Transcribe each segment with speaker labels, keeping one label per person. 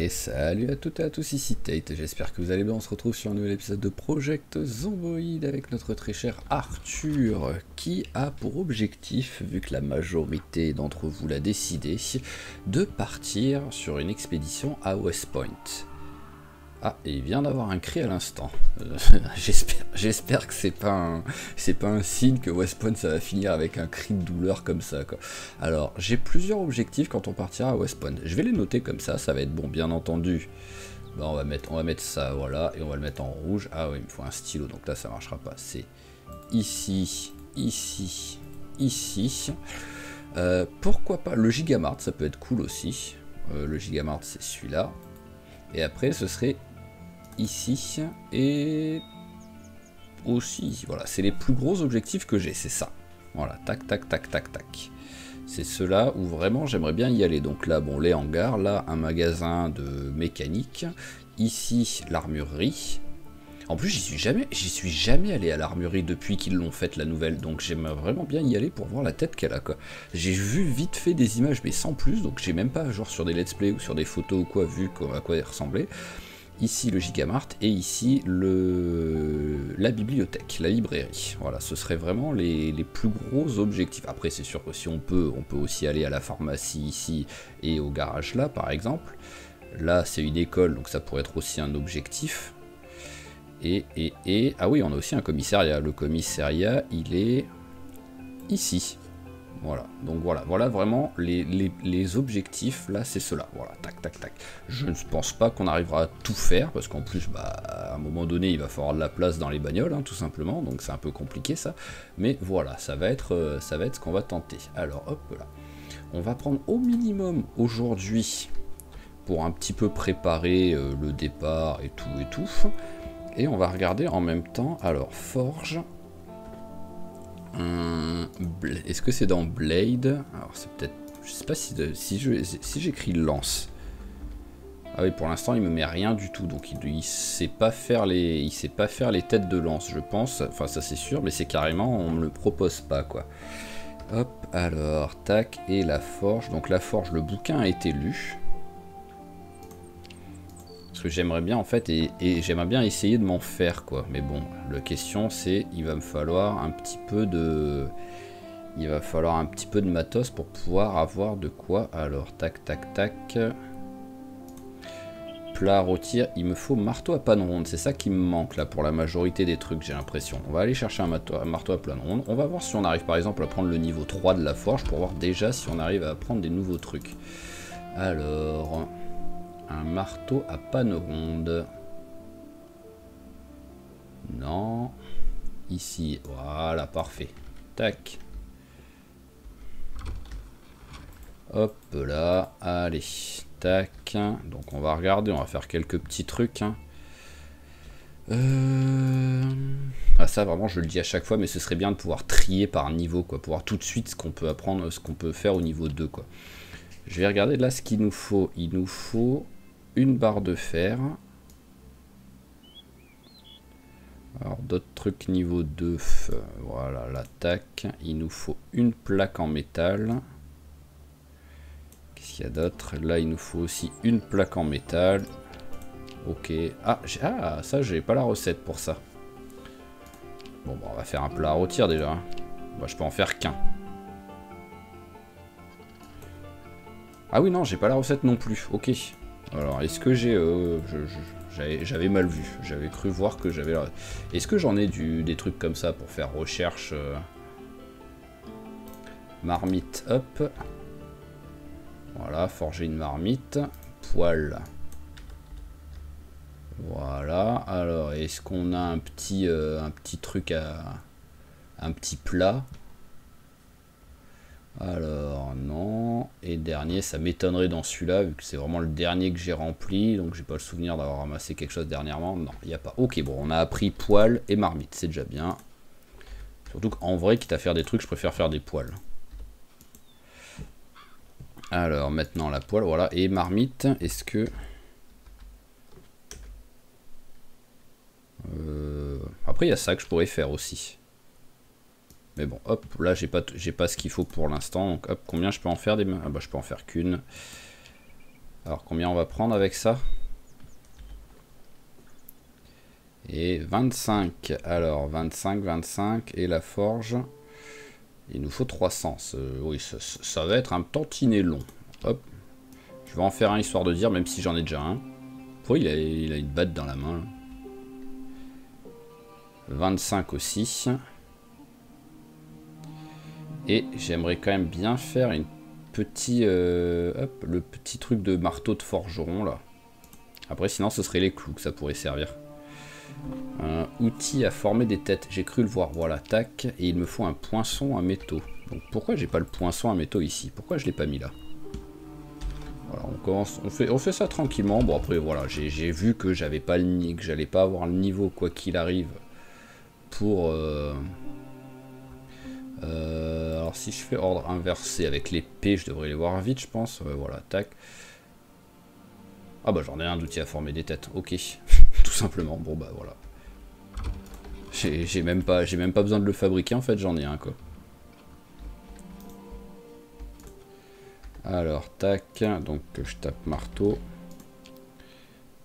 Speaker 1: Et salut à toutes et à tous, ici Tate, j'espère que vous allez bien. On se retrouve sur un nouvel épisode de Project Zomboid avec notre très cher Arthur, qui a pour objectif, vu que la majorité d'entre vous l'a décidé, de partir sur une expédition à West Point. Ah, et il vient d'avoir un cri à l'instant. J'espère que c'est pas un signe que West Point ça va finir avec un cri de douleur comme ça, quoi. Alors, j'ai plusieurs objectifs quand on partira à West Point. Je vais les noter comme ça va être bon, bien entendu. Bah, on va mettre ça, voilà, et on va le mettre en rouge. Ah oui, il me faut un stylo, donc là ça marchera pas. C'est ici, ici, ici. Pourquoi pas le Gigamart, ça peut être cool aussi. Le Gigamart, c'est celui-là. Et après, ce serait ici et aussi, voilà, c'est les plus gros objectifs que j'ai, c'est ça. Voilà, tac, tac, tac, tac, tac. C'est ceux-là où vraiment j'aimerais bien y aller. Donc là, bon, les hangars, là, un magasin de mécanique. Ici, l'armurerie. En plus, j'y suis jamais allé à l'armurerie depuis qu'ils l'ont faite, la nouvelle. Donc j'aimerais vraiment bien y aller pour voir la tête qu'elle a, quoi. J'ai vu vite fait des images, mais sans plus. Donc j'ai même pas, genre sur des let's play ou sur des photos ou quoi, vu à quoi elle ressemblait. Ici le Gigamart et ici la bibliothèque, la librairie. Voilà, ce serait vraiment les plus gros objectifs. Après, c'est sûr que si on peut aussi aller à la pharmacie ici et au garage là, par exemple. Là, c'est une école, donc ça pourrait être aussi un objectif. Ah oui, on a aussi un commissariat. Le commissariat, il est ici. Voilà, donc voilà vraiment les objectifs, là c'est cela, voilà, tac tac tac. Je ne pense pas qu'on arrivera à tout faire, parce qu'en plus, bah, à un moment donné, il va falloir de la place dans les bagnoles, hein, tout simplement, donc c'est un peu compliqué ça. Mais voilà, ça va être ce qu'on va tenter. Alors hop là, on va prendre au minimum aujourd'hui, pour un petit peu préparer le départ et tout, et on va regarder en même temps, alors forge... Est-ce que c'est dans Blade? Alors c'est peut-être... Je sais pas si j'écris lance. Ah oui, pour l'instant il me met rien du tout, donc il sait pas faire les têtes de lance, je pense. Enfin ça c'est sûr, mais c'est carrément on me le propose pas, quoi. Hop, alors tac, et la forge. Donc la forge, le bouquin a été lu. Parce que j'aimerais bien en fait, et j'aimerais bien essayer de m'en faire, quoi. Mais bon, la question c'est, il va me falloir un petit peu de... Il va falloir un petit peu de matos pour pouvoir avoir de quoi. Alors, tac, tac, tac. Plat à rôtir, il me faut marteau à panne ronde. C'est ça qui me manque là pour la majorité des trucs, j'ai l'impression. On va aller chercher un marteau à panne ronde. On va voir si on arrive par exemple à prendre le niveau 3 de la forge pour voir déjà si on arrive à apprendre des nouveaux trucs. Alors... Un marteau à panne ronde. Non. Ici. Voilà, parfait. Tac. Hop là. Allez. Tac. Donc on va regarder. On va faire quelques petits trucs. Ah, ça vraiment je le dis à chaque fois, mais ce serait bien de pouvoir trier par niveau, quoi. Pour voir tout de suite ce qu'on peut apprendre, ce qu'on peut faire au niveau 2, quoi. Je vais regarder là ce qu'il nous faut. Il nous faut... une barre de fer. Alors d'autres trucs niveau 2. Voilà, l'attaque. Il nous faut une plaque en métal. Qu'est-ce qu'il y a d'autre? Là il nous faut aussi une plaque en métal. Ok. Ah, ça j'ai pas la recette pour ça. Bon, bah, on va faire un plat à rôtir déjà, hein. Bah, je peux en faire qu'un. Ah oui, non, j'ai pas la recette non plus. Ok. Alors, est-ce que j'ai... j'avais mal vu. J'avais cru voir que j'avais... Est-ce que j'en ai des trucs comme ça pour faire recherche Marmite, hop. Voilà, forger une marmite. Poêle. Voilà. Alors, est-ce qu'on a un petit truc à... un petit plat? Alors non, et dernier, ça m'étonnerait dans celui-là, vu que c'est vraiment le dernier que j'ai rempli, donc j'ai pas le souvenir d'avoir ramassé quelque chose dernièrement. Non, il n'y a pas. Ok, bon, on a appris poêle et marmite, c'est déjà bien. Surtout qu'en vrai, quitte à faire des trucs, je préfère faire des poêles. Alors maintenant la poêle, voilà, et marmite, est-ce que... Après il y a ça que je pourrais faire aussi. Mais bon, hop, là j'ai pas ce qu'il faut pour l'instant. Donc hop, combien je peux en faire des mains? Ah bah je peux en faire qu'une. Alors combien on va prendre avec ça? Et 25. Alors 25, 25. Et la forge. Il nous faut 300. Oui, ça va être un tantinet long. Hop. Je vais en faire un histoire de dire, même si j'en ai déjà un. Pourquoi il a une batte dans la main là. 25 aussi. Et j'aimerais quand même bien faire une petite, hop, le petit truc de marteau de forgeron là. Après sinon ce serait les clous que ça pourrait servir. Outil à former des têtes. J'ai cru le voir. Voilà, tac. Et il me faut un poinçon à métaux. Donc pourquoi j'ai pas le poinçon à métaux ici? Pourquoi je l'ai pas mis là? Voilà, on commence, on fait ça tranquillement. Bon après voilà, j'ai vu que j'avais pas que j'allais pas avoir le niveau quoi qu'il arrive pour. Alors si je fais ordre inversé avec l'épée, je devrais les voir vite, je pense. Voilà, tac. Ah bah j'en ai un d'outil à former des têtes. Ok, tout simplement. Bon bah voilà. J'ai même pas besoin de le fabriquer en fait, j'en ai un quoi. Alors tac, donc je tape marteau.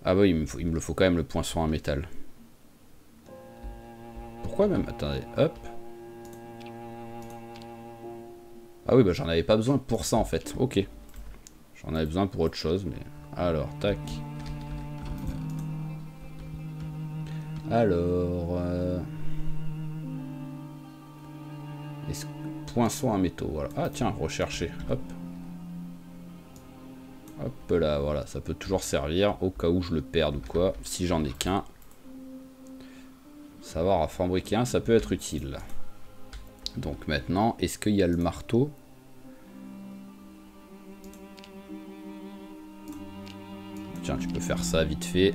Speaker 1: Ah bah il me le faut quand même le poinçon à métal. Pourquoi même? Attendez, hop. Ah oui bah j'en avais pas besoin pour ça en fait, ok. J'en avais besoin pour autre chose mais... Alors, tac. Alors... Poinçon à métaux, voilà. Ah tiens, rechercher, hop. Hop là, voilà, ça peut toujours servir au cas où je le perde ou quoi. Si j'en ai qu'un. Savoir à fabriquer un, ça peut être utile. Donc maintenant, est-ce qu'il y a le marteau? Tiens, tu peux faire ça vite fait.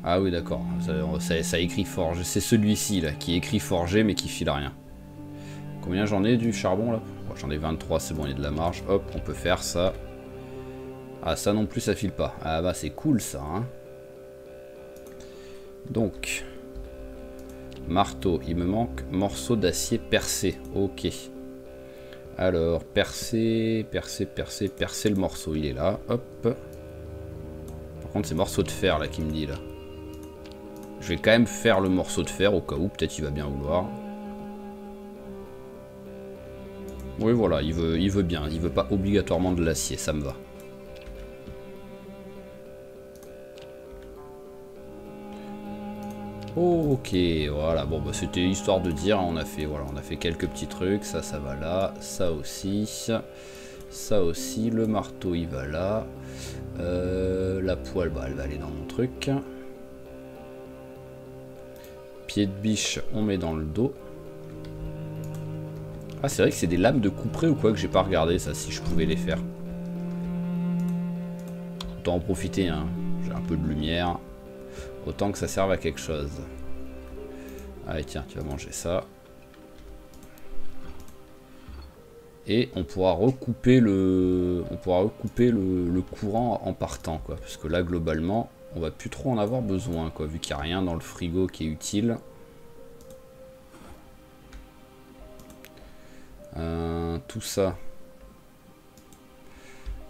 Speaker 1: Ah oui, d'accord. Ça écrit forge. C'est celui-ci, là, qui écrit forgé, mais qui file rien. Combien j'en ai du charbon, là? Bon, j'en ai 23, c'est bon, il y a de la marge. Hop, on peut faire ça. Ah, ça non plus, ça file pas. Ah bah, c'est cool, ça, hein. Donc... Marteau, il me manque morceau d'acier percé. Ok. Alors, percer le morceau, il est là. Hop. Par contre, c'est morceau de fer là qui me dit là. Je vais quand même faire le morceau de fer au cas où, peut-être il va bien vouloir. Oui, voilà, il veut bien. Il veut pas obligatoirement de l'acier, ça me va. Ok, voilà, bon bah c'était histoire de dire, on a fait quelques petits trucs, ça va là, ça aussi, le marteau il va là, la poêle bah elle va aller dans mon truc, pied de biche on met dans le dos. Ah c'est vrai que c'est des lames de couperet ou quoi que j'ai pas regardé ça, si je pouvais les faire. Autant en profiter, hein, j'ai un peu de lumière. Autant que ça serve à quelque chose. Allez tiens, tu vas manger ça. Et on pourra recouper le courant en partant quoi. Parce que là globalement, on va plus trop en avoir besoin quoi, vu qu'il n'y a rien dans le frigo qui est utile. Tout ça.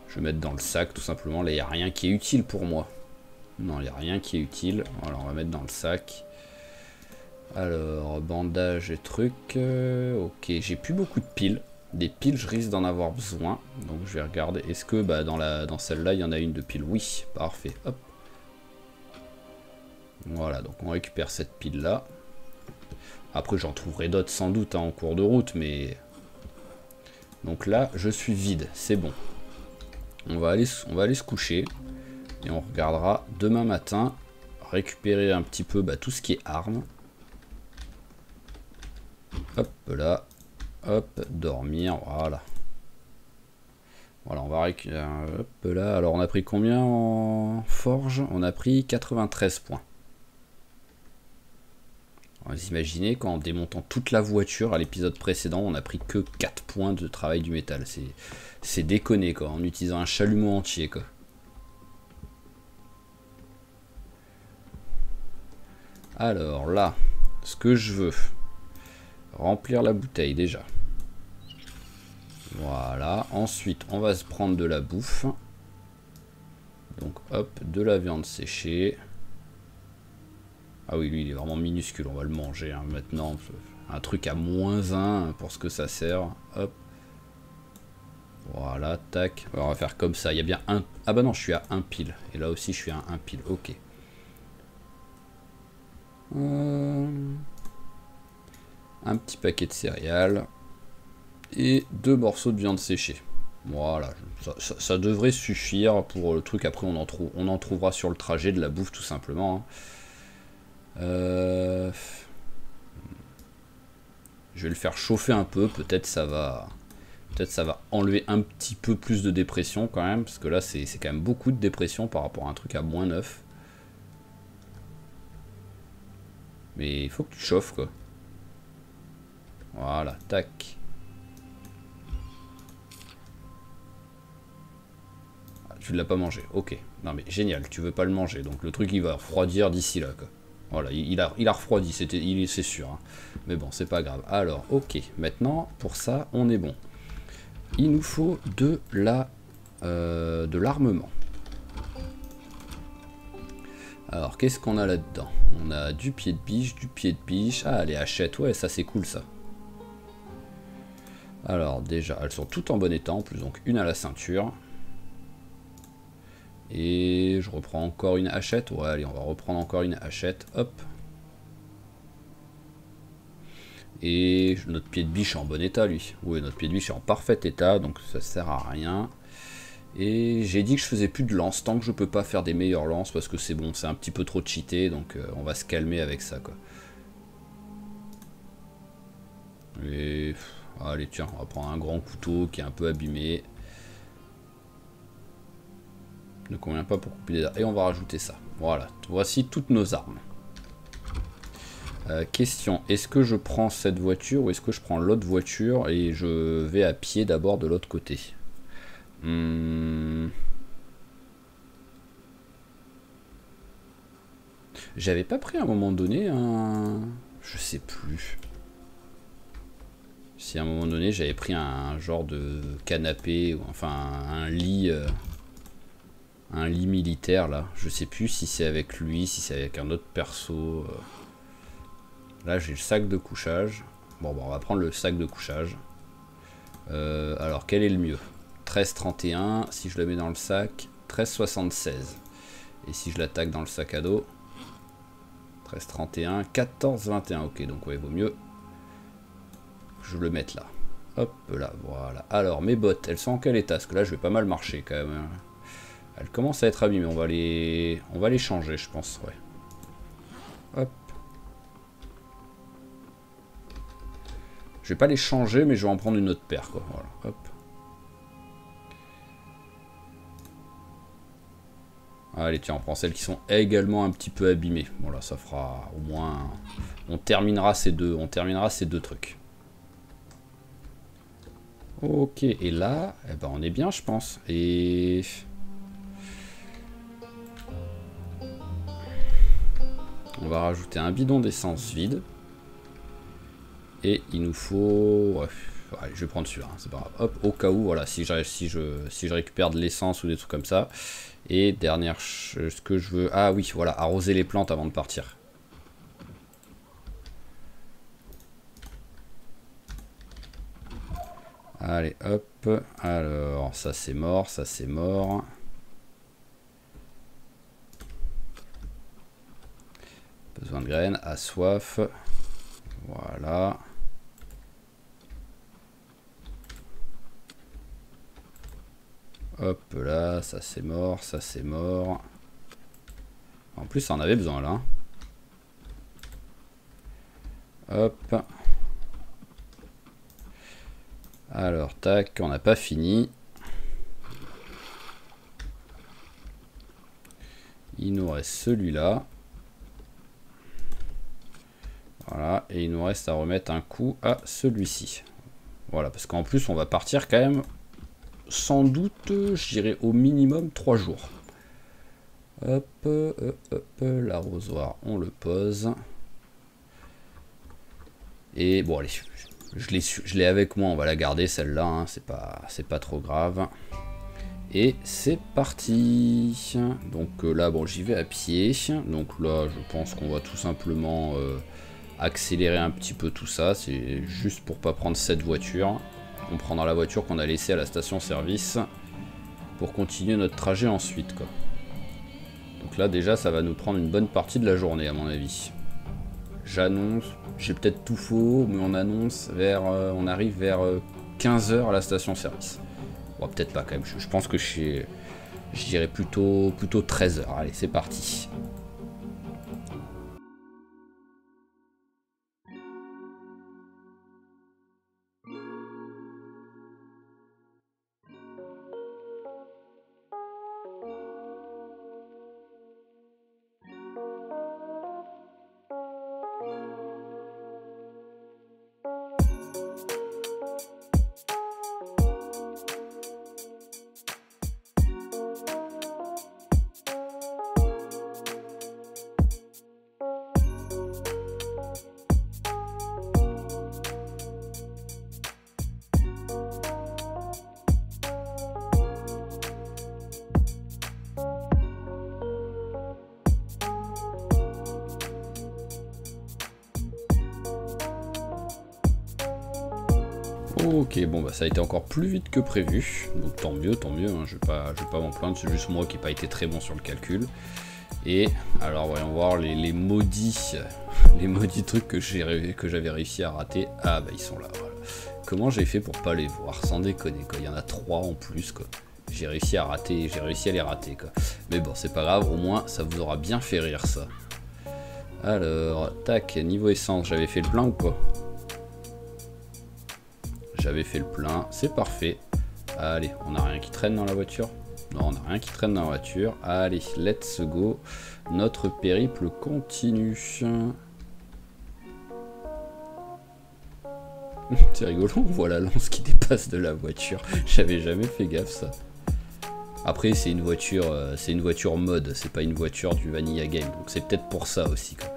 Speaker 1: Je vais mettre dans le sac tout simplement. Là il n'y a rien qui est utile pour moi. Non, il n'y a rien qui est utile. Voilà, on va mettre dans le sac. Alors, bandage et trucs. Ok, j'ai plus beaucoup de piles. Des piles, je risque d'en avoir besoin. Donc, je vais regarder. Est-ce que bah, dans celle-là, il y en a une de pile? Oui, parfait. Hop. Voilà, donc on récupère cette pile-là. Après, j'en trouverai d'autres sans doute hein, en cours de route, mais... Donc là, je suis vide. C'est bon. On va aller se coucher. Et on regardera demain matin, récupérer un petit peu bah, tout ce qui est armes. Hop là, hop, dormir, voilà. Voilà, on va récupérer, hop là. Alors on a pris combien en forge? On a pris 93 points. Vous imaginez qu'en démontant toute la voiture à l'épisode précédent, on a pris que 4 points de travail du métal. C'est déconné quoi, en utilisant un chalumeau entier quoi. Alors là, ce que je veux, remplir la bouteille déjà. Voilà, ensuite on va se prendre de la bouffe. Donc hop, de la viande séchée. Ah oui, lui il est vraiment minuscule, on va le manger hein, maintenant. Un truc à -1 pour ce que ça sert. Hop. Voilà, tac. Alors, on va faire comme ça. Il y a bien un... Ah bah non, je suis à 1 pile. Et là aussi, je suis à 1 pile. Ok. Un petit paquet de céréales. Et 2 morceaux de viande séchée. Voilà. Ça devrait suffire pour le truc. Après, on en trouvera sur le trajet de la bouffe, tout simplement. Je vais le faire chauffer un peu. Peut-être ça va enlever un petit peu plus de dépression quand même, parce que là c'est quand même beaucoup de dépression par rapport à un truc à -9. Mais il faut que tu chauffes quoi. Voilà, tac. Ah, tu ne l'as pas mangé, ok. Non mais génial, tu veux pas le manger, donc le truc il va refroidir d'ici là quoi. Voilà, il a refroidi, c'est sûr. Hein. Mais bon, c'est pas grave. Alors, ok, maintenant pour ça on est bon. Il nous faut de l'armement. Alors, qu'est-ce qu'on a là-dedans? On a du pied de biche, Ah, les hachettes, ouais, ça c'est cool ça. Alors, déjà, elles sont toutes en bon état en plus, donc une à la ceinture. Et je reprends encore une hachette. Ouais, allez, on va reprendre encore une hachette. Hop. Et notre pied de biche est en bon état, lui. Oui, notre pied de biche est en parfait état, donc ça sert à rien. Et j'ai dit que je faisais plus de lance tant que je peux pas faire des meilleures lances parce que c'est bon, c'est un petit peu trop cheaté, donc on va se calmer avec ça quoi. Et allez tiens, on va prendre un grand couteau qui est un peu abîmé. Ne convient pas pour couper des arbres. Et on va rajouter ça. Voilà, voici toutes nos armes. Question, est-ce que je prends cette voiture ou est-ce que je prends l'autre voiture et je vais à pied d'abord de l'autre côté? J'avais pas pris à un moment donné un... Je sais plus. Si à un moment donné j'avais pris un genre de canapé, ou enfin un lit militaire là. Je sais plus si c'est avec lui, si c'est avec un autre perso. Là j'ai le sac de couchage. Bon, on va prendre le sac de couchage. Alors quel est le mieux? 13,31, si je le mets dans le sac, 13,76. Et si je l'attaque dans le sac à dos, 13,31, 14,21. Ok, donc ouais, vaut mieux que je le mette là. Hop là, voilà. Alors mes bottes, elles sont en quel état? Parce que là je vais pas mal marcher quand même. Elles commencent à être abîmées, on va les changer je pense, ouais. Hop. Je vais pas les changer mais je vais en prendre une autre paire quoi. Voilà, hop. Allez tiens, on prend celles qui sont également un petit peu abîmées. Bon là ça fera au moins... On terminera ces deux trucs. Ok, et là, eh ben on est bien je pense. Et... on va rajouter un bidon d'essence vide. Et il nous faut... ouais, allez, je vais prendre celui-là, hein, c'est pas grave. Hop, au cas où, voilà, si je récupère de l'essence ou des trucs comme ça. Et dernière, ce que je veux... ah oui, voilà, arroser les plantes avant de partir. Allez, hop. Alors, ça c'est mort, ça c'est mort. Besoin de graines, à soif. Voilà. Hop là, ça c'est mort, ça c'est mort. En plus, ça en avait besoin là. Hop. Alors, tac, on n'a pas fini. Il nous reste celui-là. Voilà, et il nous reste à remettre un coup à celui-ci. Voilà, parce qu'en plus, on va partir quand même, sans doute, je dirais au minimum 3 jours. Hop, l'arrosoir, on le pose. Et bon, allez, je l'ai avec moi, on va la garder celle-là, hein, c'est pas trop grave. Et c'est parti. Donc là, bon, j'y vais à pied. Donc là, je pense qu'on va tout simplement accélérer un petit peu tout ça. C'est juste pour pas prendre cette voiture. On prendra la voiture qu'on a laissée à la station-service pour continuer notre trajet ensuite, quoi. Donc là, déjà, ça va nous prendre une bonne partie de la journée, à mon avis. J'annonce, j'ai peut-être tout faux, mais on annonce vers, on arrive vers 15 h à la station-service. Bon, peut-être pas quand même. Je pense que je dirais plutôt 13 h. Allez, c'est parti. Ok, bon bah ça a été encore plus vite que prévu, donc tant mieux, hein, je vais pas m'en plaindre, c'est juste moi qui n'ai pas été très bon sur le calcul. Et alors voyons voir les maudits trucs que j'avais réussi à rater. Ah bah ils sont là, voilà. Comment j'ai fait pour pas les voir, sans déconner quoi, il y en a 3 en plus quoi. J'ai réussi à les rater quoi. Mais bon c'est pas grave, au moins ça vous aura bien fait rire ça. Alors, tac, niveau essence, j'avais fait le plein ou pas? J'avais fait le plein, c'est parfait. Allez, on n'a rien qui traîne dans la voiture? Non, on n'a rien qui traîne dans la voiture. Allez, let's go. Notre périple continue. C'est rigolo, on voit la lance qui dépasse de la voiture. J'avais jamais fait gaffe ça. Après, c'est une voiture mode, c'est pas une voiture du Vanilla Game. Donc c'est peut-être pour ça aussi quoi.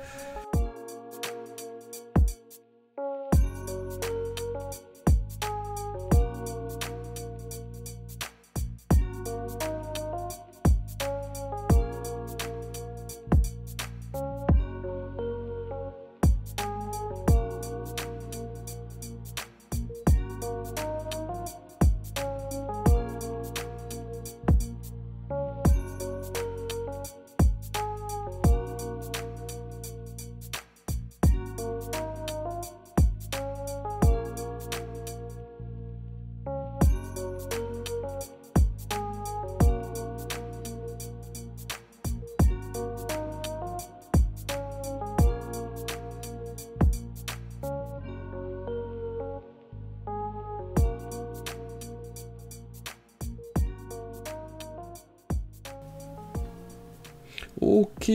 Speaker 1: Ok,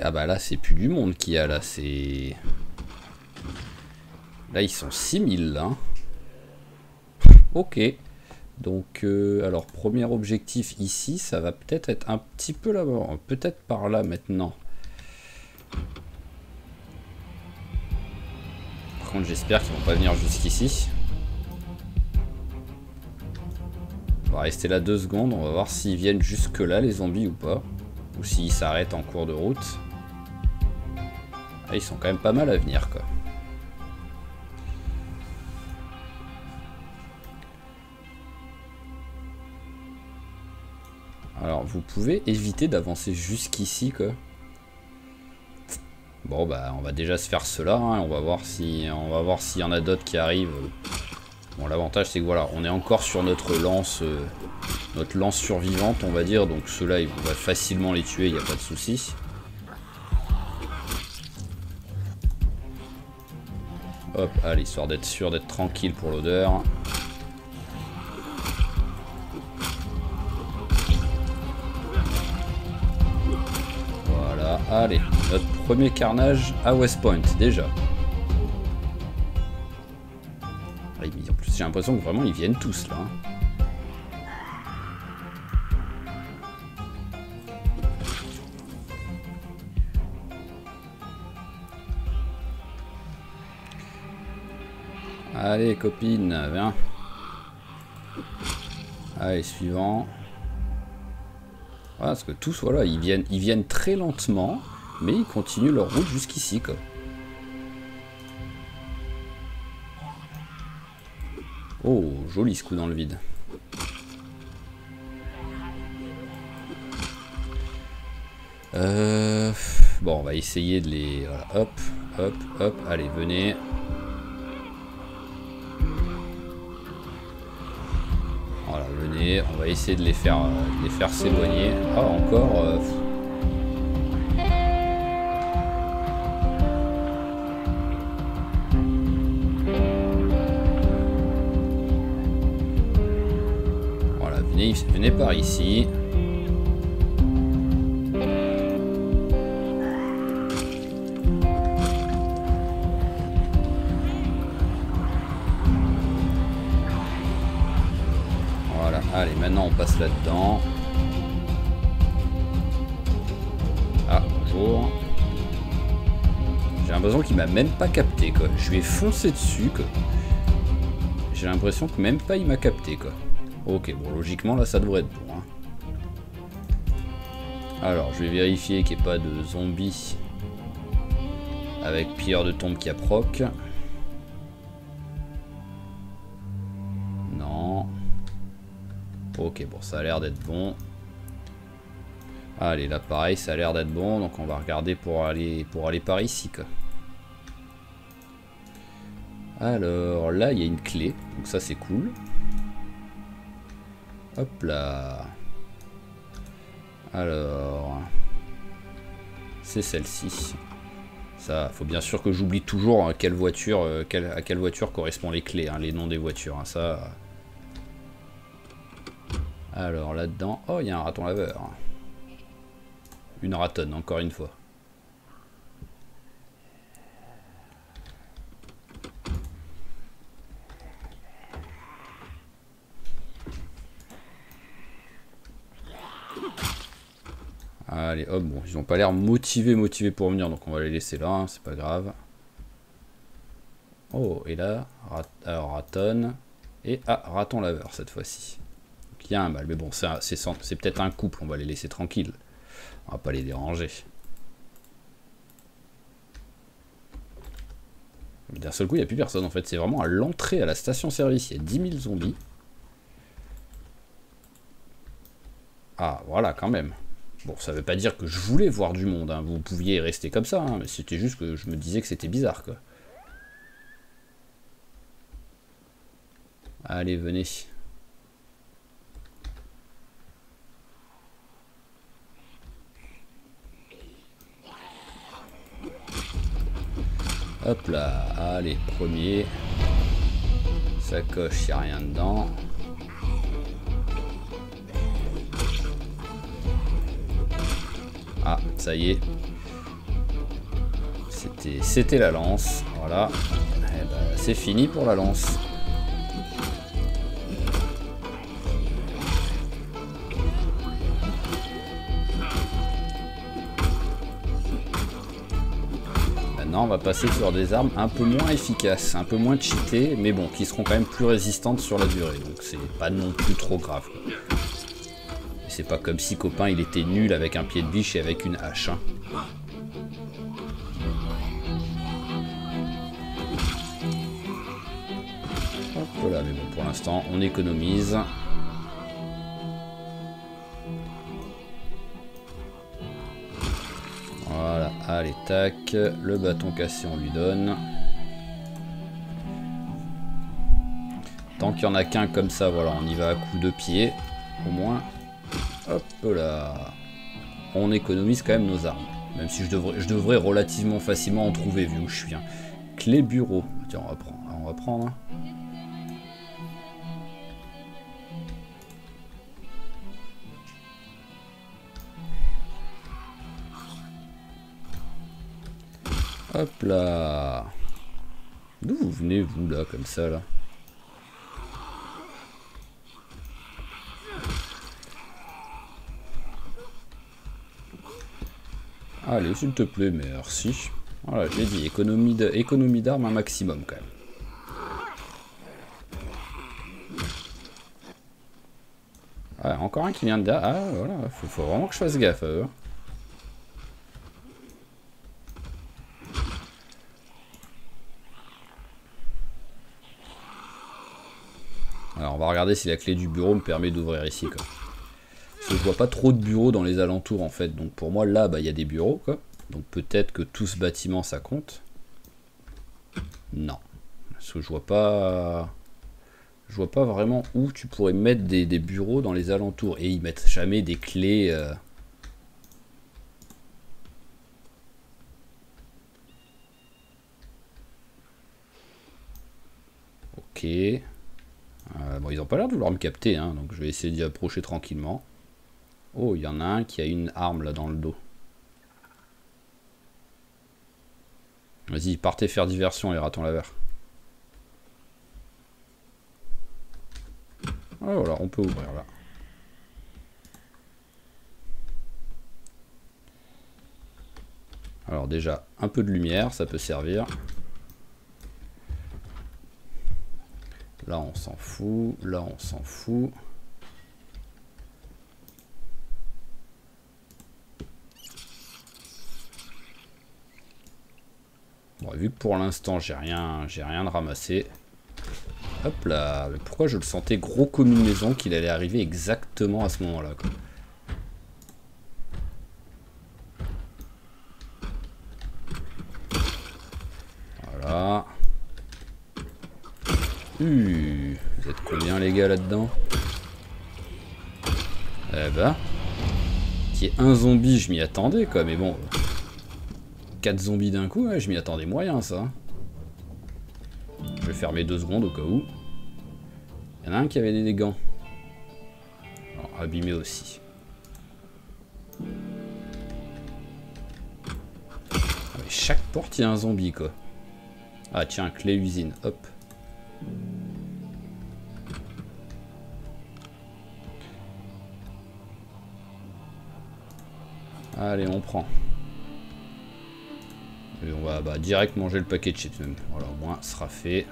Speaker 1: ah bah là c'est plus du monde qu'il y a là, c'est... Là ils sont 6000 là. Ok, donc alors premier objectif ici, ça va peut-être être un petit peu là-bas, peut-être par là maintenant. Par contre j'espère qu'ils vont pas venir jusqu'ici. On va rester là 2 secondes, on va voir s'ils viennent jusque là les zombies ou pas. Ou s'ils s'arrêtent en cours de route. Ah, ils sont quand même pas mal à venir quoi. Alors vous pouvez éviter d'avancer jusqu'ici quoi. Bon bah on va déjà se faire cela, hein. On va voir s'il y en a d'autres qui arrivent. Bon l'avantage c'est que voilà, on est encore sur notre lance survivante on va dire, donc ceux-là on va facilement les tuer, il n'y a pas de souci. Hop, allez, histoire d'être sûr d'être tranquille pour l'odeur. Voilà, allez, notre premier carnage à West Point déjà. En plus j'ai l'impression que vraiment ils viennent tous là. Allez copine, viens. Allez, suivant. Voilà, parce que tous, voilà, ils viennent très lentement, mais ils continuent leur route jusqu'ici, quoi. Oh, joli ce coup dans le vide. Bon, on va essayer de les... Voilà, hop, hop, hop, allez, venez. Voilà, venez, on va essayer de les faire s'éloigner. Ah, encore... Voilà, venez par ici. Allez, maintenant on passe là-dedans. Ah, bonjour. J'ai l'impression qu'il m'a même pas capté, quoi. Je lui ai foncé dessus, quoi. J'ai l'impression que même pas il m'a capté, quoi. Ok, bon, logiquement, là, ça devrait être bon. Hein. Alors, je vais vérifier qu'il n'y ait pas de zombies avec pilleur de tombe qui a proc. Ok, bon, ça a l'air d'être bon. Allez, là, pareil, ça a l'air d'être bon. Donc, on va regarder pour aller par ici, quoi. Alors, là, il y a une clé. Donc, ça, c'est cool. Hop là. Alors... C'est celle-ci. Ça, faut bien sûr que j'oublie toujours à quelle voiture correspond les clés, hein, les noms des voitures. Hein, ça... Alors là-dedans, oh il y a un raton laveur. Une ratonne, encore une fois. Allez, hop, bon, ils ont pas l'air motivés pour venir, donc on va les laisser là, hein, c'est pas grave. Oh, et là, alors ratonne, et ah, raton laveur cette fois-ci. Il y a un mal, mais bon, c'est peut-être un couple, on va les laisser tranquilles. On va pas les déranger. D'un seul coup, il n'y a plus personne en fait. C'est vraiment à l'entrée à la station-service. Il y a 10 000 zombies. Ah, voilà, quand même. Bon, ça veut pas dire que je voulais voir du monde. Hein. Vous pouviez rester comme ça, hein, mais c'était juste que je me disais que c'était bizarre, quoi. Allez, venez. Hop là, allez, premier. Sacoche, il n'y a rien dedans. Ah, ça y est. C'était la lance. Voilà. Eh ben, c'est fini pour la lance. Maintenant, on va passer sur des armes un peu moins efficaces, un peu moins cheatées, mais bon, qui seront quand même plus résistantes sur la durée. Donc c'est pas non plus trop grave. C'est pas comme si copain il était nul avec un pied de biche et avec une hache. Hein. Hop là, mais bon, pour l'instant, on économise. Voilà, allez, tac. Le bâton cassé, on lui donne. Tant qu'il n'y en a qu'un comme ça, voilà, on y va à coups de pied, au moins. Hop là. On économise quand même nos armes. Même si je devrais relativement facilement en trouver, vu où je suis. Hein. Clé bureau. Tiens, on va prendre. Hein. Hop là. D'où vous venez, vous, là, comme ça, là? Allez, s'il te plaît, merci. Voilà, j'ai dit, économie d'armes un maximum, quand même. Ah, encore un qui vient de derrière. Ah, voilà, faut vraiment que je fasse gaffe à eux. Alors, on va regarder si la clé du bureau me permet d'ouvrir ici, quoi. Parce que je vois pas trop de bureaux dans les alentours, en fait. Donc, pour moi, là, bah, il y a des bureaux, quoi. Donc, peut-être que tout ce bâtiment, ça compte. Non. Parce que je vois pas... Je vois pas vraiment où tu pourrais mettre des bureaux dans les alentours. Et ils mettent jamais des clés... Ok. Bon, ils ont pas l'air de vouloir me capter, hein, donc je vais essayer d'y approcher tranquillement. Oh, il y en a un qui a une arme là dans le dos. Vas-y, partez faire diversion les ratons laveurs. Oh, voilà, on peut ouvrir là. Alors déjà, un peu de lumière, ça peut servir. Là, on s'en fout. Là, on s'en fout. Bon, vu que pour l'instant, j'ai rien de ramassé. Hop là. Mais pourquoi je le sentais gros comme une maison qu'il allait arriver exactement à ce moment-là, quoi. Voilà. Vous êtes combien les gars là-dedans? Eh ben, qu'il y ait un zombie, je m'y attendais quoi, mais bon, 4 zombies d'un coup, ouais, je m'y attendais moyen ça. Je vais fermer 2 secondes au cas où. Il y en a un qui avait des gants. Alors, abîmé aussi. Ah, mais chaque porte, il y a un zombie quoi. Ah tiens, clé usine, hop. Allez, on prend. Et on va direct manger le paquet de chips même. Voilà, au moins, ce sera fait.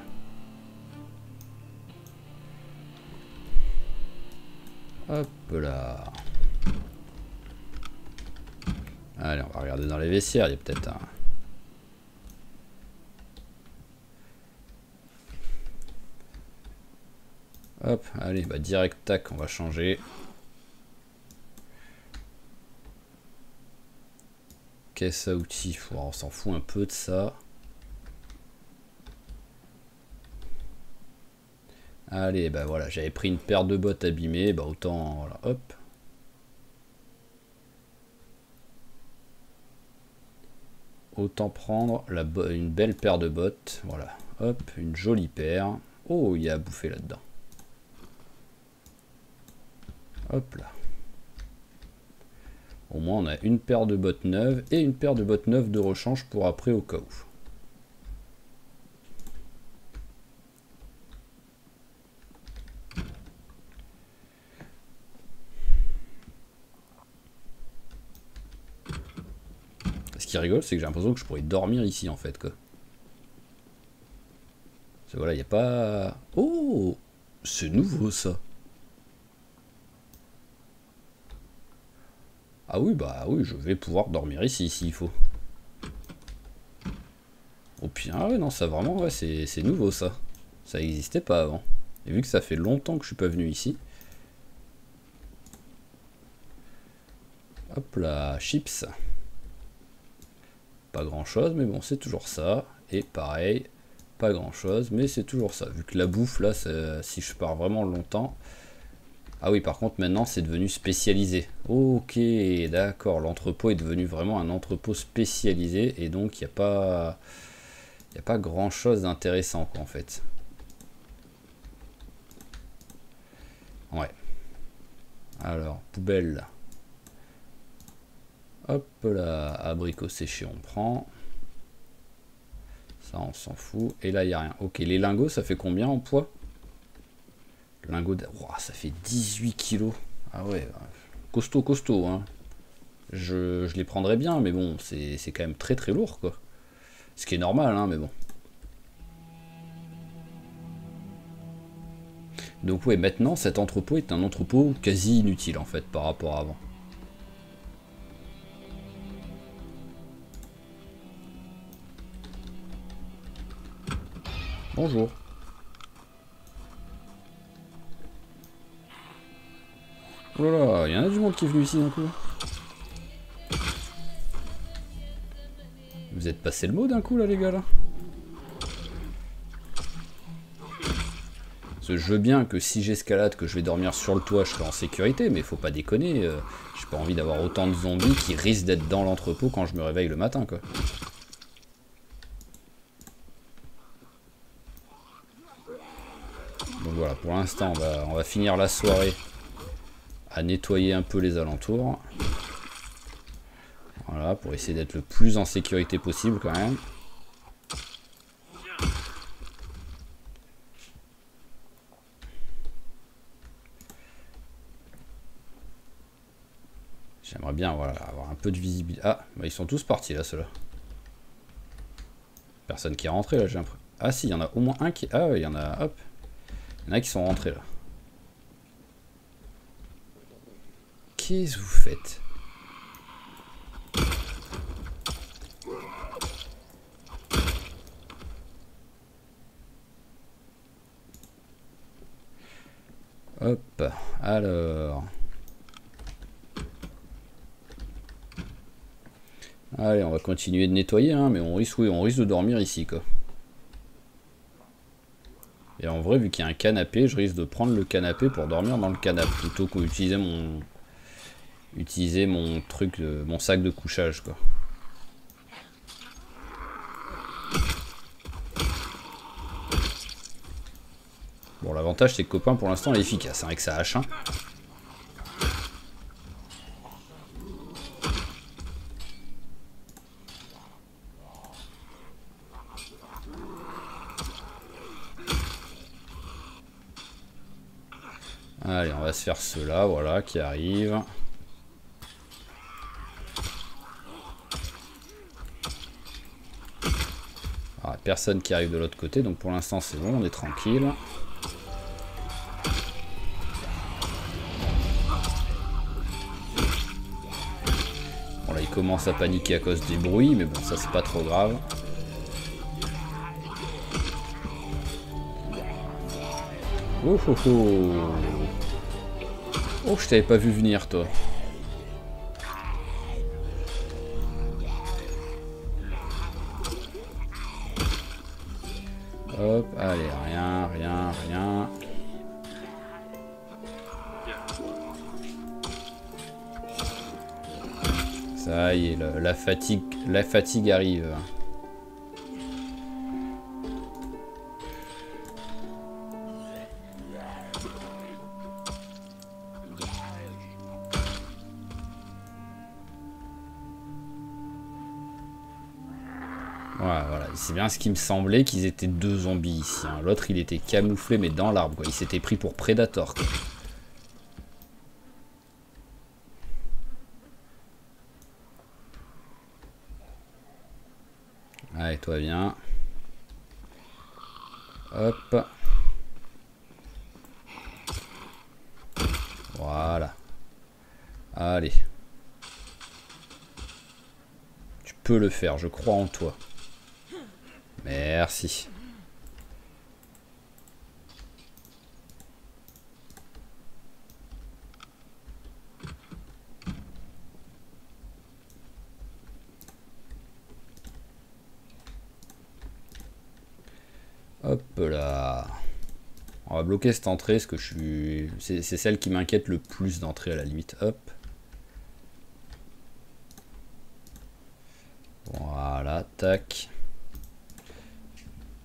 Speaker 1: Hop là. Allez, on va regarder dans les vestiaires, il y a peut-être un... Hop, allez, direct, tac, on va changer. Caisse à outils, on s'en fout un peu de ça. Allez, voilà, j'avais pris une paire de bottes abîmées, autant, voilà, hop. Autant prendre une belle paire de bottes, voilà, hop, une jolie paire. Oh, il y a à bouffer là-dedans. Hop là. Au moins, on a une paire de bottes neuves et une paire de bottes neuves de rechange pour après au cas où. Ce qui rigole, c'est que j'ai l'impression que je pourrais dormir ici en fait, quoi. Voilà, il n'y a pas... Oh, c'est nouveau ça. Ah oui, oui, je vais pouvoir dormir ici s'il faut. Oh putain, ah ouais, non, ça vraiment, ouais, c'est nouveau ça. Ça n'existait pas avant. Et vu que ça fait longtemps que je suis pas venu ici. Hop là, chips. Pas grand chose, mais bon, c'est toujours ça. Et pareil, pas grand chose, mais c'est toujours ça. Vu que la bouffe, là, si je pars vraiment longtemps... Ah oui, par contre, maintenant, c'est devenu spécialisé. Ok, d'accord. L'entrepôt est devenu vraiment un entrepôt spécialisé. Et donc, il n'y a pas grand-chose d'intéressant, en fait. Ouais. Alors, poubelle. Hop là, abricot séché, on prend. Ça, on s'en fout. Et là, il n'y a rien. Ok, les lingots, ça fait combien en poids? Lingot de... Wow, ça fait 18 kilos. Ah ouais, costaud, costaud. Hein. Je les prendrais bien, mais bon, c'est quand même très très lourd, quoi. Ce qui est normal, hein, mais bon. Donc ouais, maintenant cet entrepôt est un entrepôt quasi inutile en fait par rapport à avant. Bonjour. Oh là là, il y en a du monde qui est venu ici d'un coup. Vous êtes passé le mot d'un coup là les gars là. Parce que je veux bien que si j'escalade, que je vais dormir sur le toit, je serai en sécurité, mais faut pas déconner. J'ai pas envie d'avoir autant de zombies qui risquent d'être dans l'entrepôt quand je me réveille le matin quoi. Donc voilà, pour l'instant on va finir la soirée à nettoyer un peu les alentours. Voilà, pour essayer d'être le plus en sécurité possible quand même. J'aimerais bien voilà, avoir un peu de visibilité. Ah, bah ils sont tous partis là, ceux-là. Personne qui est rentré là, j'ai l'impression. Ah si, il y en a au moins un qui... Ah ouais, il y en a... Hop. Il y en a qui sont rentrés là. Qu'est-ce que vous faites? Hop, alors... Allez, on va continuer de nettoyer, hein, mais on risque, oui, on risque de dormir ici, quoi. Et en vrai, vu qu'il y a un canapé, je risque de prendre le canapé pour dormir dans le canapé, plutôt qu'utiliser mon truc, mon sac de couchage, quoi. Bon, l'avantage, c'est que copain, pour l'instant, est efficace, hein, avec sa hache. Hein. Allez, on va se faire ceux-là, voilà, qui arrivent. Ah, personne qui arrive de l'autre côté, donc pour l'instant c'est bon, on est tranquille. Bon là il commence à paniquer à cause des bruits, mais bon ça c'est pas trop grave. Oh oh oh. Oh, je t'avais pas vu venir toi. Hop, allez, rien. Ça y est, la fatigue arrive. Voilà, c'est bien ce qui me semblait qu'ils étaient deux zombies ici. Hein. L'autre il était camouflé mais dans l'arbre, quoi. Il s'était pris pour Predator. Quoi. Allez, toi viens. Hop. Voilà. Allez. Tu peux le faire, je crois en toi. Merci. Hop là. On va bloquer cette entrée parce que je suis... C'est celle qui m'inquiète le plus d'entrée à la limite. Hop. Voilà, tac.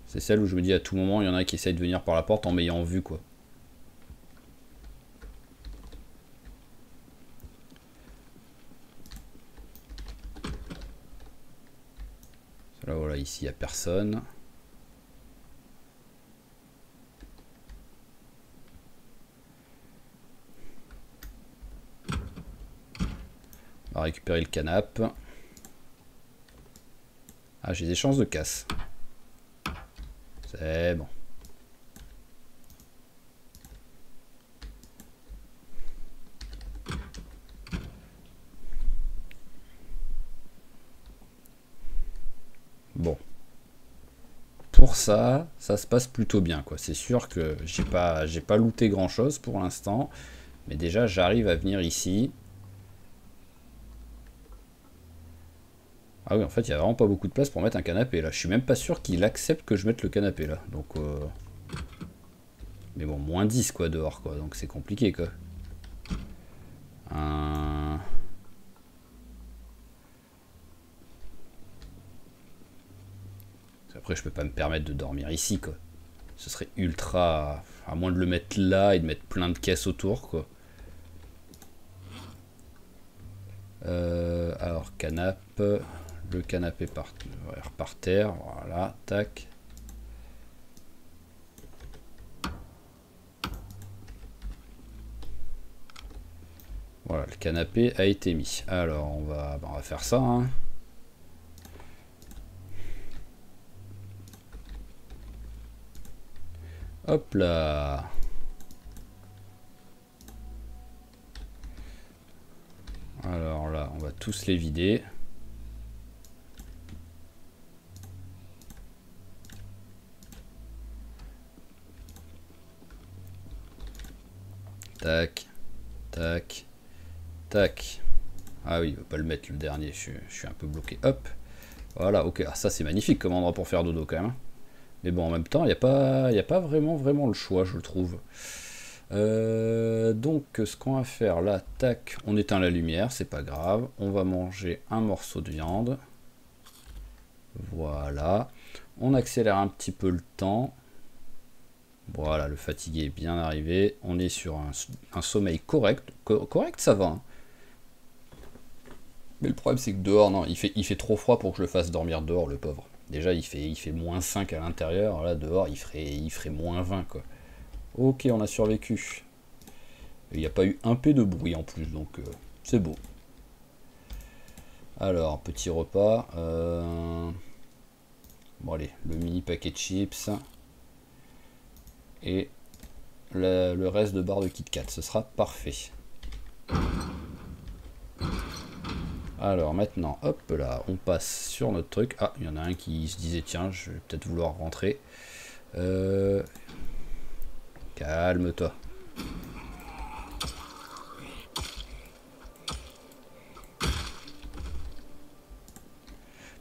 Speaker 1: C'est celle où je me dis à tout moment, il y en a qui essayent de venir par la porte en m'ayant vu, quoi. Là, voilà, ici, il n'y a personne. On va récupérer le canapé. Ah, j'ai des chances de casse. C'est bon. pour ça, ça se passe plutôt bien, quoi. C'est sûr que j'ai pas looté grand chose pour l'instant, mais déjà j'arrive à venir ici. Ah oui, en fait, il n'y a vraiment pas beaucoup de place pour mettre un canapé là. Je suis même pas sûr qu'il accepte que je mette le canapé là. Donc, mais bon, moins 10 quoi dehors, quoi. Donc c'est compliqué, quoi. Après, je peux pas me permettre de dormir ici, quoi. Ce serait ultra... À moins de le mettre là et de mettre plein de caisses autour, quoi. Alors, canapé. Le canapé par terre. Voilà, tac. Voilà, le canapé a été mis. Alors, on va faire ça, hein. Hop là. Alors là, on va tous les vider. Tac, tac, tac. Ah oui, il veut pas le mettre le dernier, je suis un peu bloqué. Hop. Voilà, ok. Ah, ça c'est magnifique comme endroit pour faire dodo quand même. Mais bon, en même temps, il n'y a pas vraiment le choix, je le trouve. Donc, ce qu'on va faire là, tac, on éteint la lumière, c'est pas grave. On va manger un morceau de viande. Voilà. On accélère un petit peu le temps. Voilà, le fatigué est bien arrivé. On est sur un sommeil correct. Correct, ça va. Hein. Mais le problème, c'est que dehors, non, il fait trop froid pour que je le fasse dormir dehors, le pauvre. Déjà, il fait moins 5 à l'intérieur. Là, dehors, il ferait moins 20, quoi. Ok, on a survécu. Il n'y a pas eu un P de bruit en plus, donc c'est beau. Alors, petit repas. Bon, allez, le mini paquet de chips. Et le reste de barre de Kit Kat, ce sera parfait. Alors maintenant, hop là, on passe sur notre truc. Ah, il y en a un qui se disait, tiens, je vais peut-être vouloir rentrer. Calme-toi.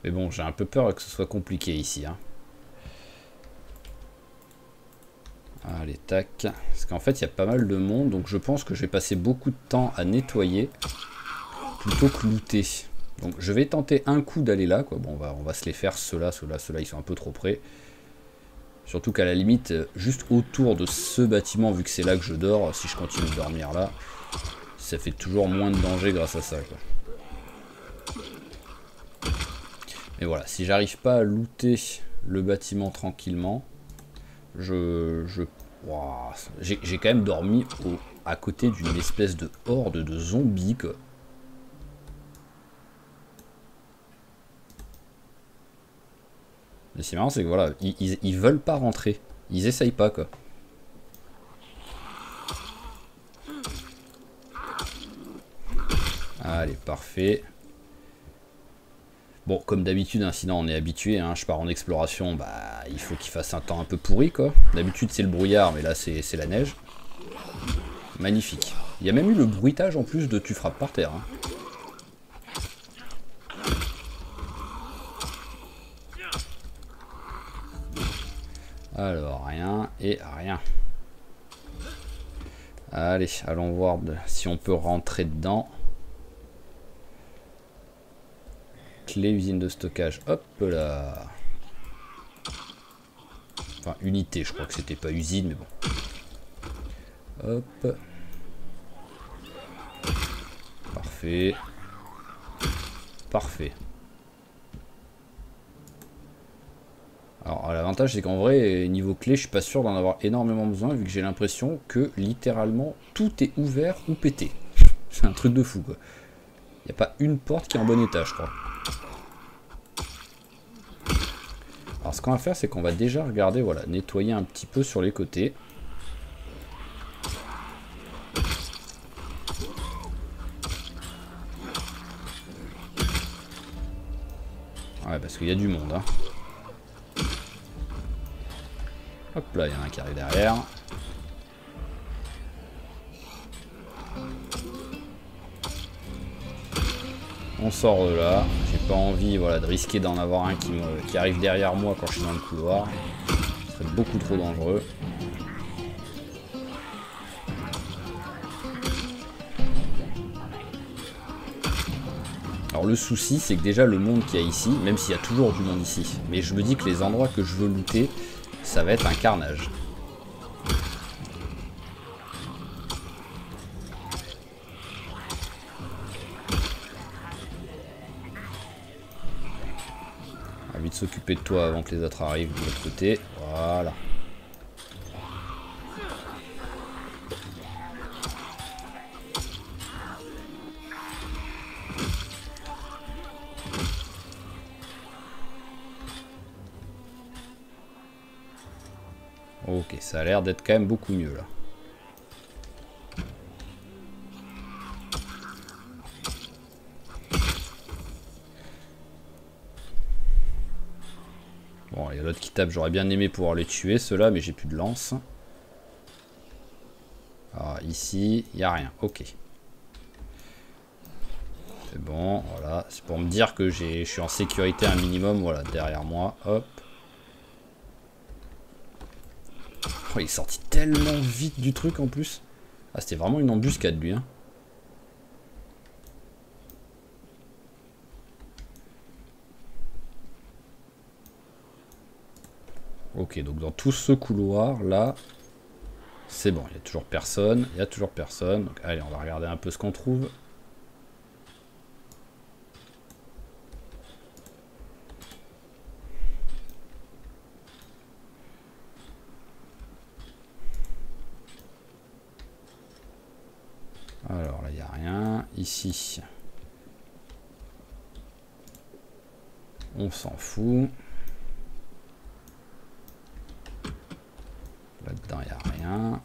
Speaker 1: Mais bon, j'ai un peu peur que ce soit compliqué ici. Hein. Allez, tac. Parce qu'en fait, il y a pas mal de monde, donc je pense que je vais passer beaucoup de temps à nettoyer plutôt que looter. Donc je vais tenter un coup d'aller là, quoi. Bon, on va se les faire, ceux-là, ils sont un peu trop près. Surtout qu'à la limite, juste autour de ce bâtiment, vu que c'est là que je dors, si je continue de dormir là, ça fait toujours moins de danger grâce à ça, quoi. Mais voilà, si j'arrive pas à looter le bâtiment tranquillement, j'ai quand même dormi à côté d'une espèce de horde de zombies, quoi. Mais c'est marrant, c'est que voilà, ils veulent pas rentrer. Ils essayent pas, quoi. Allez, parfait. Bon, comme d'habitude, hein, sinon on est habitué, hein, je pars en exploration, bah il faut qu'il fasse un temps un peu pourri, quoi. D'habitude c'est le brouillard, mais là c'est la neige. Magnifique. Il y a même eu le bruitage en plus de tu frappes par terre. Hein. Alors, rien et rien. Allez, allons voir si on peut rentrer dedans. Clé usine de stockage, hop là. Enfin, unité, je crois que c'était pas usine, mais bon. Hop. Parfait. Parfait. Alors l'avantage c'est qu'en vrai, niveau clé, je suis pas sûr d'en avoir énormément besoin, vu que j'ai l'impression que littéralement tout est ouvert ou pété. C'est un truc de fou, quoi. Il n'y a pas une porte qui est en bon état, je crois. Alors ce qu'on va faire, c'est qu'on va déjà regarder, voilà, nettoyer un petit peu sur les côtés. Ouais, parce qu'il y a du monde, hein. Hop là, il y en a un qui arrive derrière. On sort de là. J'ai pas envie, voilà, de risquer d'en avoir un qui arrive derrière moi quand je suis dans le couloir. Ce serait beaucoup trop dangereux. Alors le souci, c'est que déjà le monde qu'il y a ici, même s'il y a toujours du monde ici, mais je me dis que les endroits que je veux looter, ça va être un carnage. Envie de s'occuper de toi avant que les autres arrivent de l'autre côté. Voilà. Ok, ça a l'air d'être quand même beaucoup mieux là. Bon, il y a l'autre qui tape, j'aurais bien aimé pouvoir les tuer ceux-là, mais j'ai plus de lance. Alors ici, il n'y a rien, ok. C'est bon, voilà, c'est pour me dire que je suis en sécurité un minimum, voilà, derrière moi, hop. Oh, il est sorti tellement vite du truc en plus. Ah, c'était vraiment une embuscade lui, hein. Ok, donc dans tout ce couloir là, c'est bon, il n'y a toujours personne, il y a toujours personne. Donc allez, on va regarder un peu ce qu'on trouve. Alors là, il n'y a rien. Ici, on s'en fout. Là-dedans, il n'y a rien.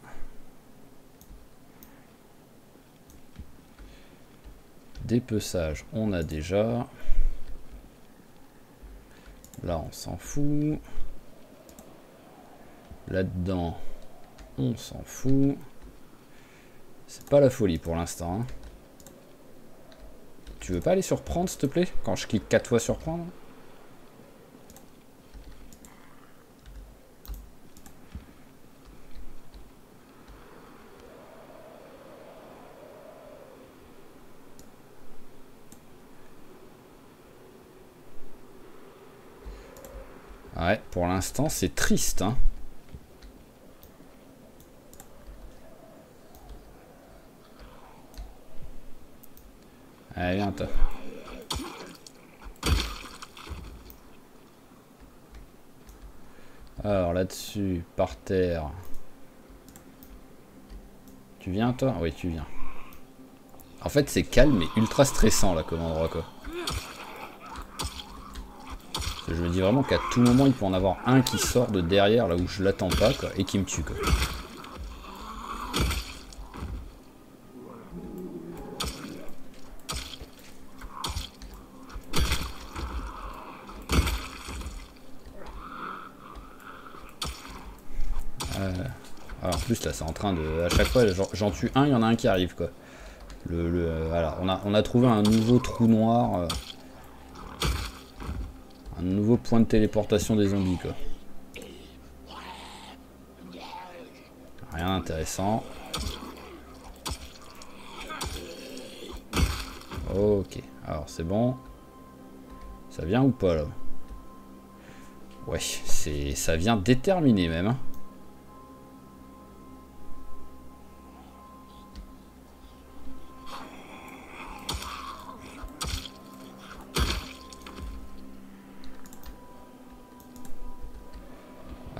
Speaker 1: Dépeçage, on a déjà. Là, on s'en fout. Là-dedans, on s'en fout. C'est pas la folie pour l'instant. Hein. Tu veux pas aller surprendre, s'il te plaît? Quand je clique 4 fois surprendre? Ouais, pour l'instant, c'est triste, hein. Allez, viens, toi. Alors, là-dessus, par terre. Tu viens, toi? Oui, tu viens. En fait, c'est calme et ultra stressant, là, comme endroit, quoi. Je me dis vraiment qu'à tout moment, il peut en avoir un qui sort de derrière, là où je l'attends pas, quoi, et qui me tue, quoi. Alors, en plus, là, c'est en train de... À chaque fois, j'en tue un, il y en a un qui arrive, quoi. Voilà, on a trouvé un nouveau trou noir. Un nouveau point de téléportation des zombies, quoi. Rien d'intéressant. Ok, alors c'est bon. Ça vient ou pas, là? Ouais, ça vient déterminé, même. Hein.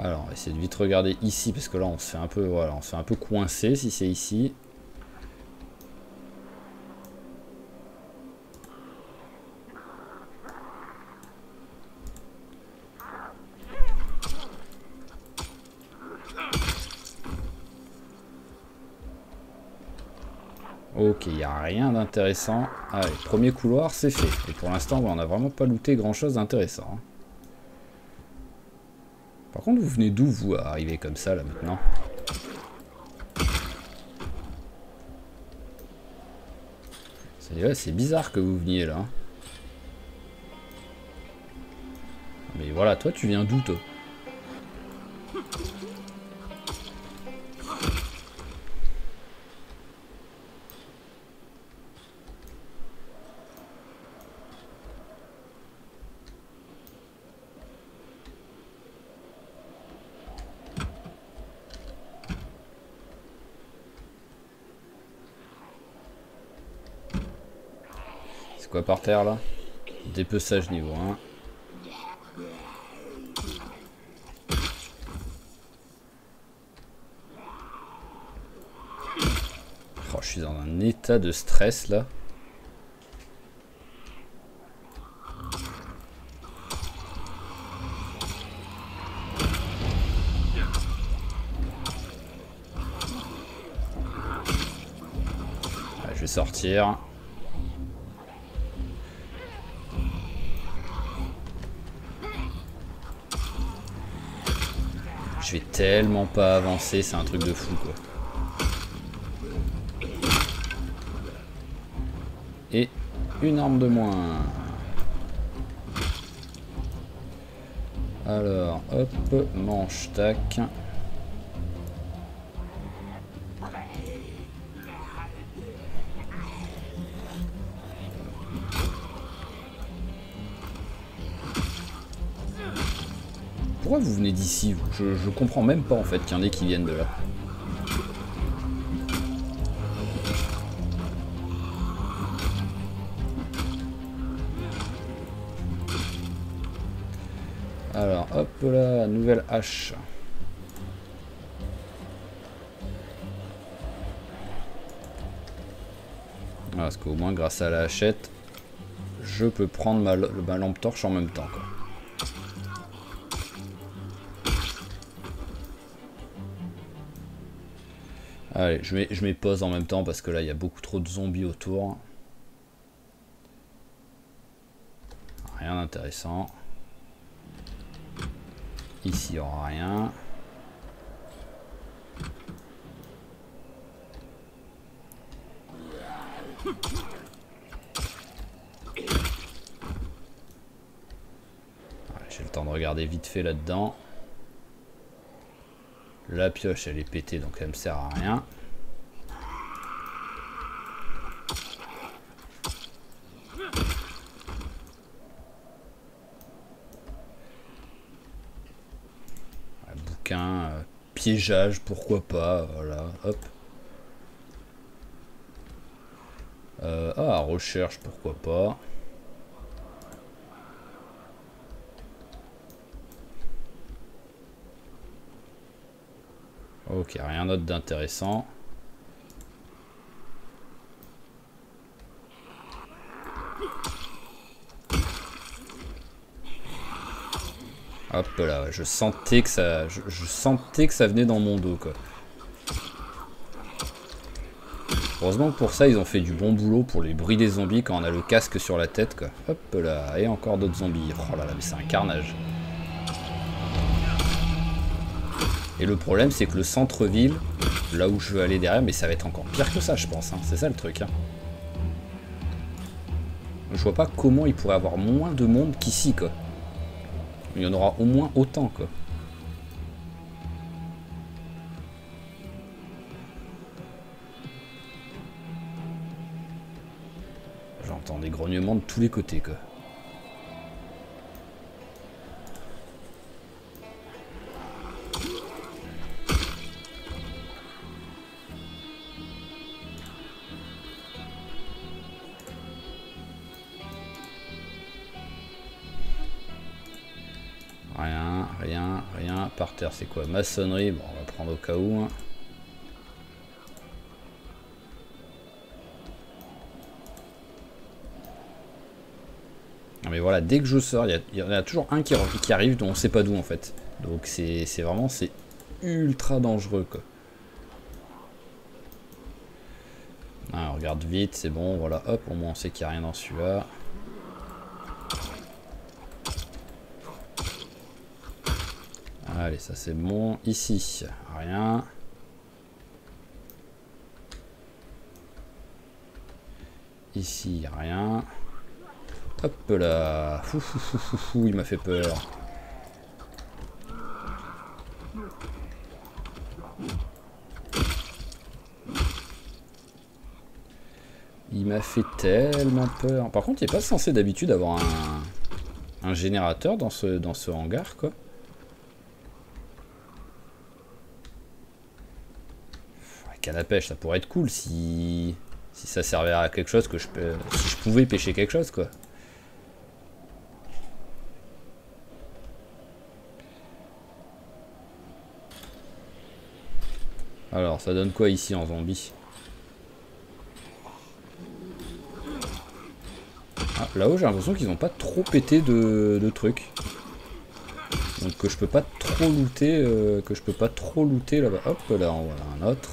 Speaker 1: Alors, on va essayer de vite regarder ici, parce que là, on se fait un peu, voilà, on se fait un peu coincer si c'est ici. Ok, il n'y a rien d'intéressant. Allez, premier couloir, c'est fait. Et pour l'instant, on n'a vraiment pas looté grand chose d'intéressant. Hein. Par contre, vous venez d'où, vous, à arriver comme ça, là, maintenant? C'est bizarre que vous veniez, là. Mais voilà, toi, tu viens d'où, toi? C'est quoi par terre, là? Dépeçage niveau 1. Oh, je suis dans un état de stress, là. Je vais sortir. Je vais tellement pas avancer, c'est un truc de fou, quoi. Et une arme de moins. Alors, hop, manche, tac. Pourquoi vous venez d'ici? Je comprends même pas en fait qu'il y en ait qui viennent de là. Alors, hop là, nouvelle hache. Ah, parce qu'au moins, grâce à la hachette, je peux prendre ma lampe torche en même temps, quoi. Allez, je mets pause en même temps parce que là, il y a beaucoup trop de zombies autour. Rien d'intéressant. Ici, il n'y aura rien. J'ai le temps de regarder vite fait là-dedans. La pioche, elle est pétée, donc elle me sert à rien. Bouquin, piégeage, pourquoi pas, voilà, hop. Ah, recherche, pourquoi pas. Ok, rien d'autre d'intéressant. Hop là, je sentais que ça, je sentais que ça venait dans mon dos, quoi. Heureusement que pour ça, ils ont fait du bon boulot pour les bruits des zombies quand on a le casque sur la tête, quoi. Hop là, et encore d'autres zombies. Oh là là, mais c'est un carnage. Et le problème, c'est que le centre-ville, là où je veux aller derrière, mais ça va être encore pire que ça, je pense. Hein. C'est ça le truc. Hein. Je vois pas comment il pourrait avoir moins de monde qu'ici, quoi. Il y en aura au moins autant, quoi. J'entends des grognements de tous les côtés, quoi. Rien. Par terre, c'est quoi? Maçonnerie. Bon, on va prendre au cas où. Hein. Mais voilà, dès que je sors, il y en a toujours un qui arrive, dont on sait pas d'où en fait. Donc c'est vraiment, c'est ultra dangereux, quoi. Ah, on regarde vite, c'est bon, voilà, hop, au moins on sait qu'il n'y a rien dans celui-là. Allez, ça c'est bon. Ici, rien. Ici, rien. Hop là. Fou, fou, fou, fou, fou, il m'a fait peur. Il m'a fait tellement peur. Par contre, il n'est pas censé d'habitude avoir un générateur dans ce hangar, quoi. Canne à pêche, ça pourrait être cool si ça servait à quelque chose, si je pouvais pêcher quelque chose, quoi. Alors, ça donne quoi ici en zombie? Ah, là-haut, j'ai l'impression qu'ils n'ont pas trop pété de trucs. Donc que je peux pas trop looter, là-bas. Hop, là, en voilà un autre.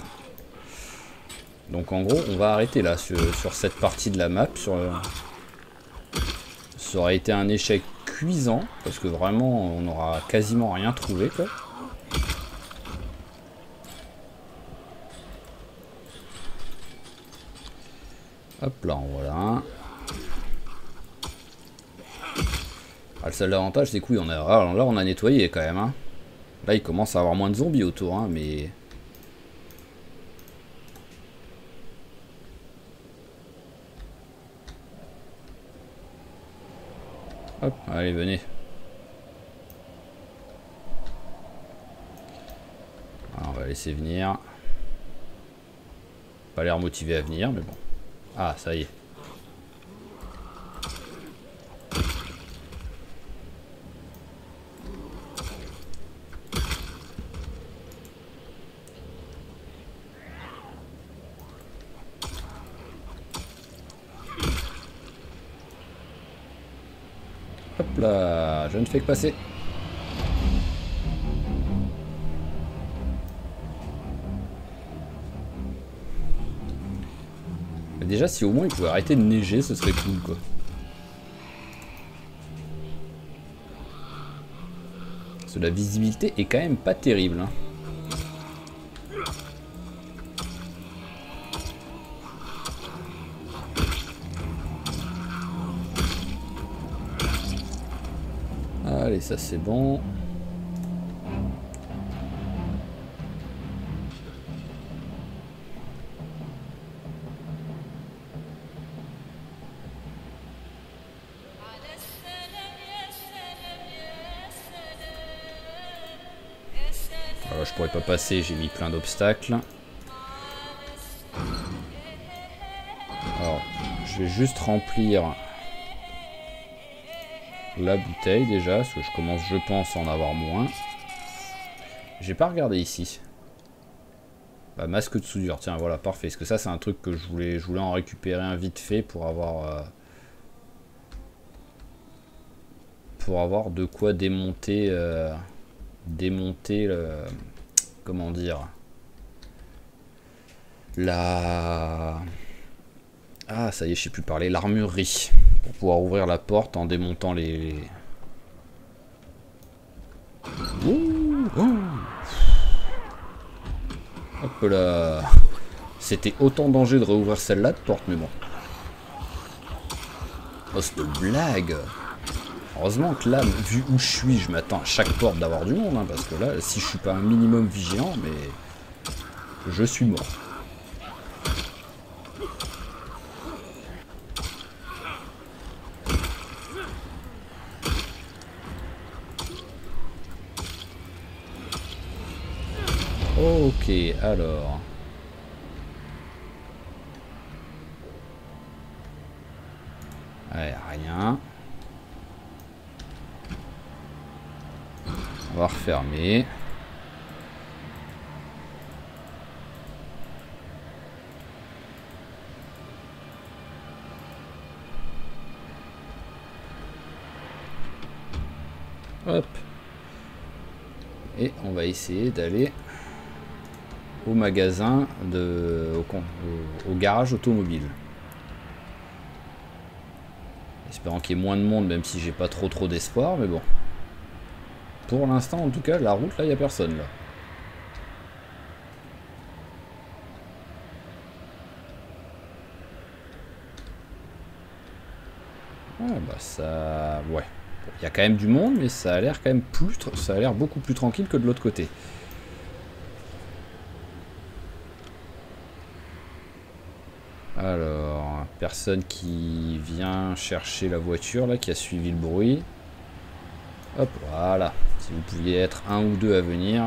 Speaker 1: Donc en gros, on va arrêter là sur cette partie de la map. Ça aurait été un échec cuisant, parce que vraiment, on n'aura quasiment rien trouvé, quoi. Hop là, en voilà un. Ah, le seul avantage, c'est que oui, là, on a nettoyé quand même. Hein. Là, il commence à avoir moins de zombies autour, hein, mais... Hop, allez, venez. Alors, on va laisser venir. Pas l'air motivé à venir, mais bon. Ah, ça y est. Hop là, je ne fais que passer. Mais déjà, si au moins il pouvait arrêter de neiger, ce serait cool, quoi. Parce que la visibilité est quand même pas terrible, hein. Allez, ça c'est bon. Alors, je pourrais pas passer, j'ai mis plein d'obstacles. Alors, je vais juste remplir la bouteille déjà, parce que je commence, je pense, à en avoir moins. J'ai pas regardé ici. Bah, masque de soudure, tiens, voilà, parfait. Parce que ça, c'est un truc que je voulais en récupérer un vite fait pour avoir de quoi démonter, comment dire, ah, ça y est, je sais plus parler, l'armurerie. Pour pouvoir ouvrir la porte en démontant les... Ouh, ouh. Hop là. C'était autant danger de réouvrir celle-là de porte, mais bon. Oh, c'est une blague. Heureusement que là, vu où je suis, je m'attends à chaque porte d'avoir du monde, hein, parce que là, si je suis pas un minimum vigilant, mais je suis mort. Ok, alors... Ouais, rien. On va refermer. Hop. Et on va essayer d'aller au magasin, au garage automobile. Espérant qu'il y ait moins de monde, même si j'ai pas trop d'espoir, mais bon. Pour l'instant, en tout cas, la route, là, il n'y a personne, là. Ah, bah ça... Ouais. Il y a quand même du monde, mais ça a l'air quand même plus... Ça a l'air beaucoup plus tranquille que de l'autre côté. Alors, personne qui vient chercher la voiture, là, qui a suivi le bruit. Hop, voilà. Si vous pouviez être un ou deux à venir.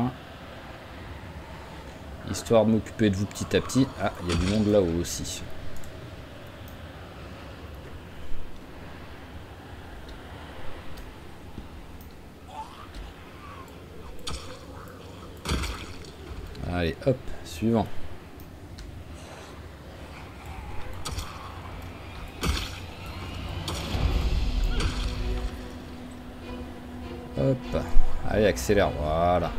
Speaker 1: Histoire de m'occuper de vous petit à petit. Ah, il y a du monde là-haut aussi. Allez, hop, suivant. Hop, allez, accélère, voilà.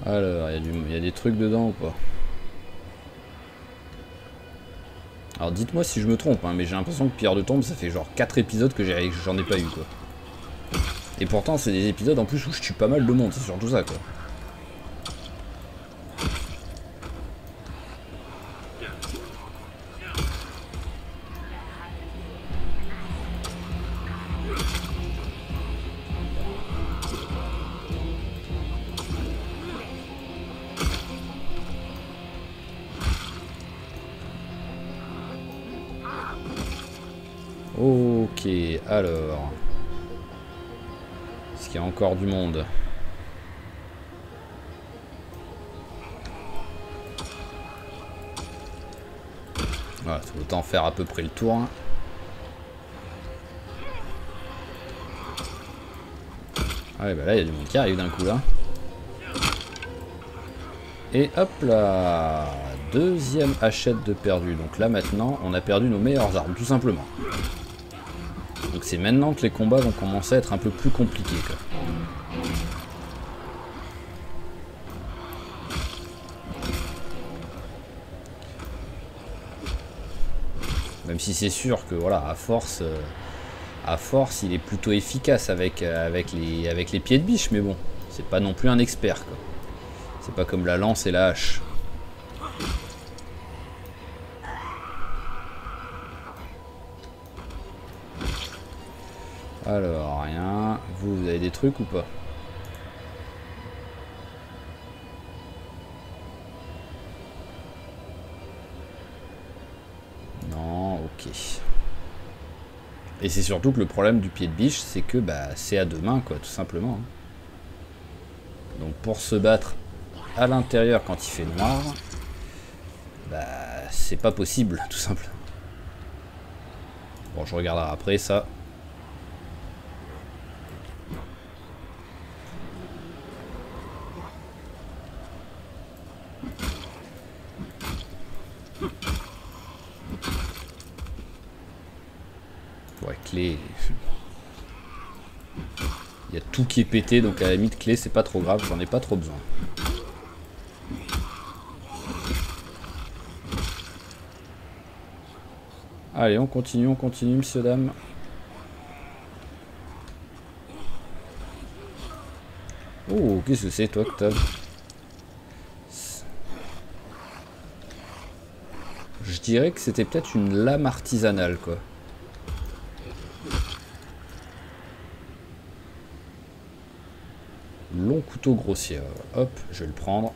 Speaker 1: Alors, il y a des trucs dedans ou pas? Alors dites-moi si je me trompe, hein, mais j'ai l'impression que Pierre de Tombe, ça fait genre 4 épisodes que j'en ai pas eu, quoi. Et pourtant, c'est des épisodes en plus où je tue pas mal de monde, c'est surtout ça, quoi. Ok, alors... Est-ce qu'il y a encore du monde? Voilà, autant faire à peu près le tour. Hein. Ah ouais, bah là, il y a du monde qui arrive d'un coup, là. Et hop là, deuxième hachette de perdu. Donc là, maintenant, on a perdu nos meilleures armes, tout simplement. Donc c'est maintenant que les combats vont commencer à être un peu plus compliqués, quoi. Même si c'est sûr que, voilà, à force, il est plutôt efficace avec les pieds de biche, mais bon, c'est pas non plus un expert, quoi. C'est pas comme la lance et la hache. Alors, rien. Vous avez des trucs ou pas? Non, ok. Et c'est surtout que le problème du pied de biche, c'est que bah, c'est à deux mains, quoi, tout simplement. Donc pour se battre à l'intérieur quand il fait noir, bah c'est pas possible, tout simplement. Bon, je regarderai après ça. Ouais, clé. Il y a tout qui est pété, donc à la limite, clé, c'est pas trop grave, j'en ai pas trop besoin. Allez, on continue, monsieur, dame. Oh, qu'est-ce que c'est, toi, que t'as? Je dirais que c'était peut-être une lame artisanale, quoi. Long couteau grossier. Hop, je vais le prendre.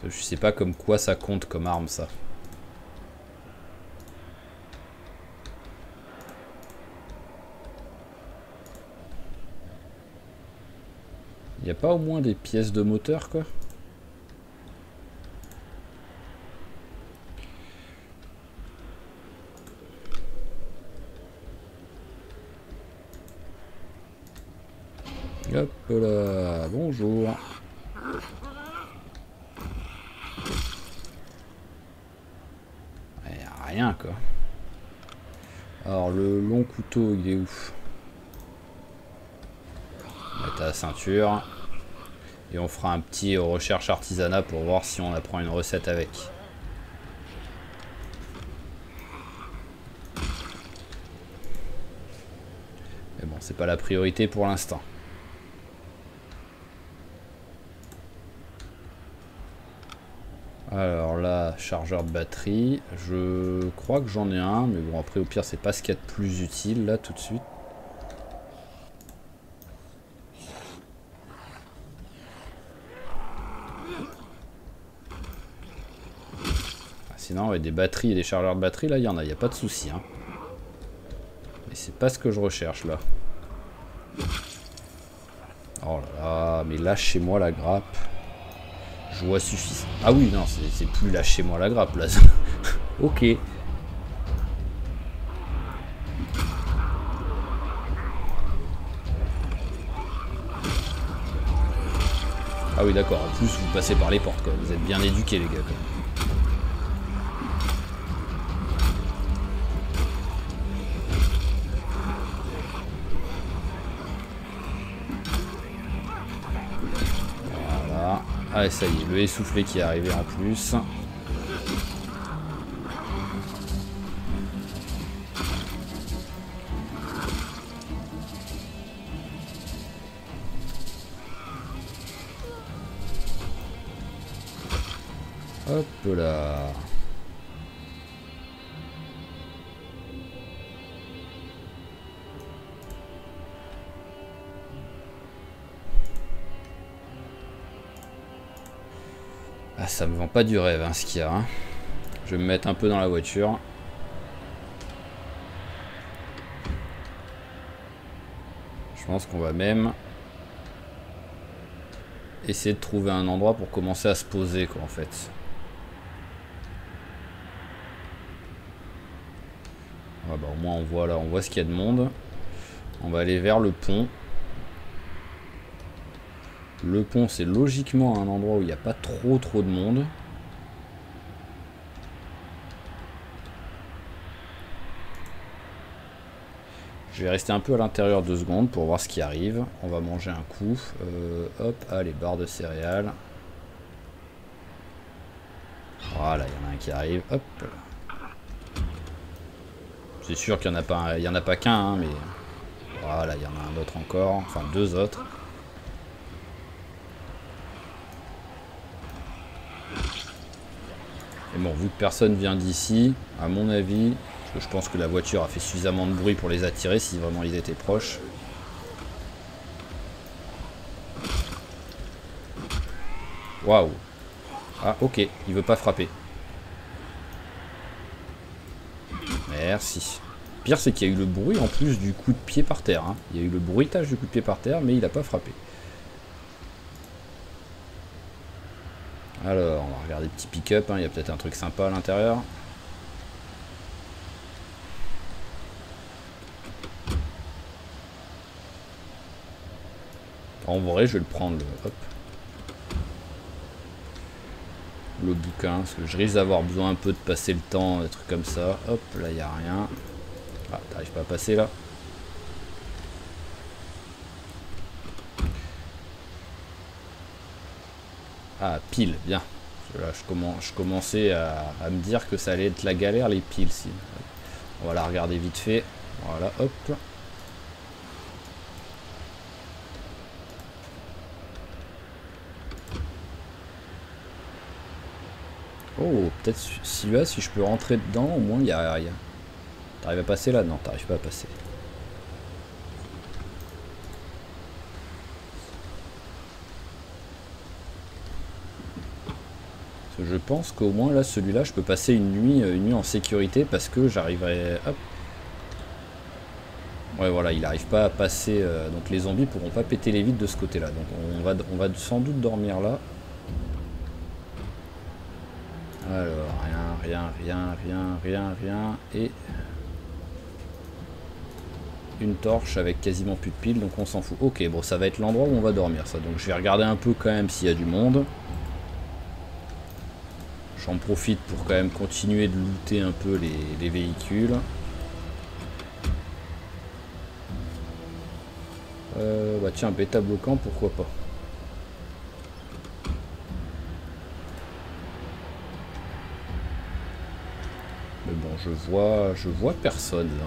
Speaker 1: Je sais pas comme quoi ça compte comme arme, ça. Y a pas au moins des pièces de moteur, quoi? Hop là, bonjour. rien quoi. Alors le long couteau il est où? On va mettre à la ceinture. Et on fera un petit recherche artisanat pour voir si on apprend une recette avec. Mais bon, c'est pas la priorité pour l'instant. Alors là, chargeur de batterie. Je crois que j'en ai un, mais bon, après au pire, c'est pas ce qu'il y a de plus utile là tout de suite. Sinon, ouais, des batteries et des chargeurs de batterie, là, il y en a pas de souci. Hein. Mais c'est pas ce que je recherche, là. Oh là là, mais lâchez-moi la grappe. Je vois suffisant. Ah oui, non, c'est plus lâchez-moi la grappe, là. Ok. Ah oui, d'accord. En plus, vous passez par les portes, quoi. Vous êtes bien éduqués, les gars, quoi. Ah ça y est, le essoufflé qui est arrivé en plus. Hop là. Ah, ça me vend pas du rêve, hein, ce qu'il y a. Hein. Je vais me mettre un peu dans la voiture. Je pense qu'on va même essayer de trouver un endroit pour commencer à se poser, quoi, en fait. Ah bah, au moins, on voit là, on voit ce qu'il y a de monde. On va aller vers le pont. Le pont, c'est logiquement un endroit où il n'y a pas trop de monde. Je vais rester un peu à l'intérieur 2 secondes pour voir ce qui arrive. On va manger un coup. Hop, allez, barres de céréales. Voilà, il y en a un qui arrive. Hop. C'est sûr qu'il n'y en a pas, il y en a pas qu'un, hein, mais voilà, il y en a un autre encore. Enfin, 2 autres. Et bon, vu que personne vient d'ici, à mon avis, parce que je pense que la voiture a fait suffisamment de bruit pour les attirer si vraiment ils étaient proches. Waouh. Ah, ok, il veut pas frapper. Merci. Pire, c'est qu'il y a eu le bruit en plus du coup de pied par terre. Hein. Il y a eu le bruitage du coup de pied par terre, mais il n'a pas frappé. Alors, on va regarder petit pick-up, hein. Il y a peut-être un truc sympa à l'intérieur. En vrai, je vais le prendre, hop. Le bouquin, parce que je risque d'avoir besoin un peu de passer le temps, des trucs comme ça. Hop, là, il n'y a rien. Ah, t'arrives pas à passer, là? Ah, pile, bien. Là, je commençais à me dire que ça allait être la galère, les piles. Si. On va la regarder vite fait. Voilà, hop. Oh, peut-être celui-là, si je peux rentrer dedans, au moins, il n'y a rien. T'arrives à passer là? Non, t'arrives pas à passer. Je pense qu'au moins là, celui-là, je peux passer une nuit en sécurité parce que j'arriverai. Hop. Ouais, voilà, il n'arrive pas à passer. Donc les zombies pourront pas péter les vitres de ce côté-là. Donc on va sans doute dormir là. Alors, rien. Et une torche avec quasiment plus de piles, donc on s'en fout. Ok, bon, ça va être l'endroit où on va dormir, ça. Donc je vais regarder un peu quand même s'il y a du monde. J'en profite pour quand même continuer de looter un peu les véhicules. Bah tiens, bêta bloquant, pourquoi pas. Mais bon, je vois personne là.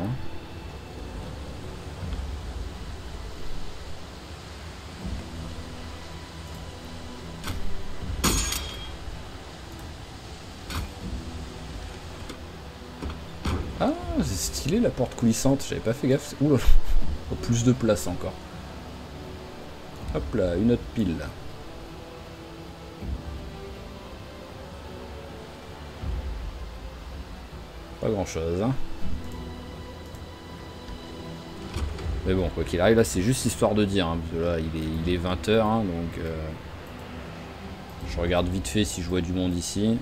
Speaker 1: Ah, c'est stylé la porte coulissante, j'avais pas fait gaffe. Oula, plus de place encore. Hop là, une autre pile. Pas grand chose, hein. Mais bon, quoi qu'il arrive, là c'est juste histoire de dire, hein, parce que là il est 20 h, hein, donc je regarde vite fait si je vois du monde ici.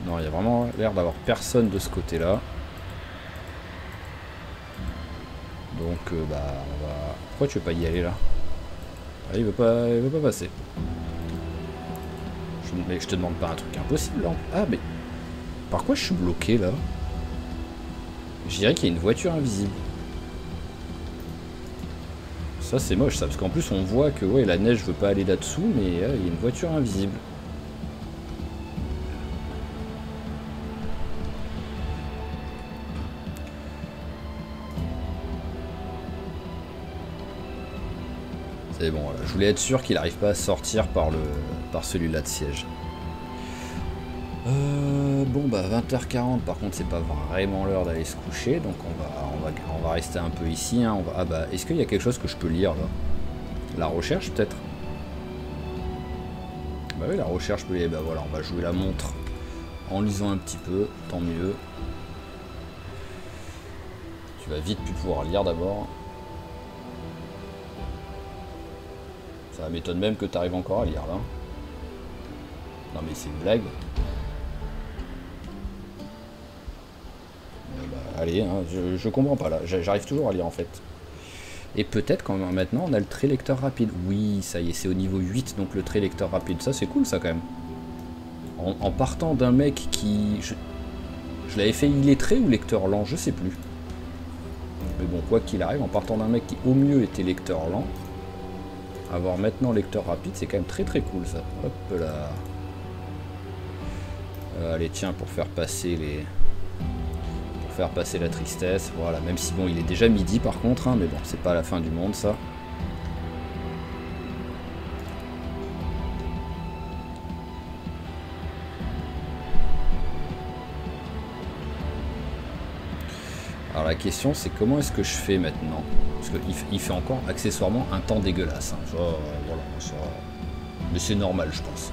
Speaker 1: Non, il y a vraiment l'air d'avoir personne de ce côté-là. Donc bah on va... Pourquoi tu veux pas y aller là? Ah, il veut pas passer. Mais je te demande pas un truc impossible, hein. Ah mais... Par quoi je suis bloqué là? Je dirais qu'il y a une voiture invisible. Ça c'est moche ça, parce qu'en plus on voit que ouais, la neige veut pas aller là-dessous, mais il y a une voiture invisible. C'est bon, voilà. Je voulais être sûr qu'il n'arrive pas à sortir par celui-là de siège. Bon bah 20 h 40, par contre c'est pas vraiment l'heure d'aller se coucher, donc on va rester un peu ici, hein. Ah bah est-ce qu'il y a quelque chose que je peux lire là? La recherche peut-être? Bah oui, la recherche je peux lire. Bah voilà, on va jouer la montre en lisant un petit peu, tant mieux. Tu vas vite plus pouvoir lire d'abord. Ça m'étonne même que tu arrives encore à lire là. Non mais c'est une blague. Bah, allez, hein, je comprends pas là. J'arrive toujours à lire en fait. Et peut-être quand maintenant on a le trait lecteur rapide. Oui, ça y est, c'est au niveau 8, donc le trait lecteur rapide. Ça c'est cool ça quand même. En partant d'un mec qui... Je l'avais fait illettré ou lecteur lent, je sais plus. Mais bon, quoi qu'il arrive, en partant d'un mec qui au mieux était lecteur lent, avoir maintenant lecteur rapide, c'est quand même très très cool ça. Hop là. Allez, tiens, pour faire passer la tristesse. Voilà, même si bon, il est déjà midi par contre, hein, mais bon, c'est pas la fin du monde ça. Alors la question c'est comment est-ce que je fais maintenant? Parce qu'il fait encore accessoirement un temps dégueulasse. Hein. Ça, voilà, ça... Mais c'est normal je pense.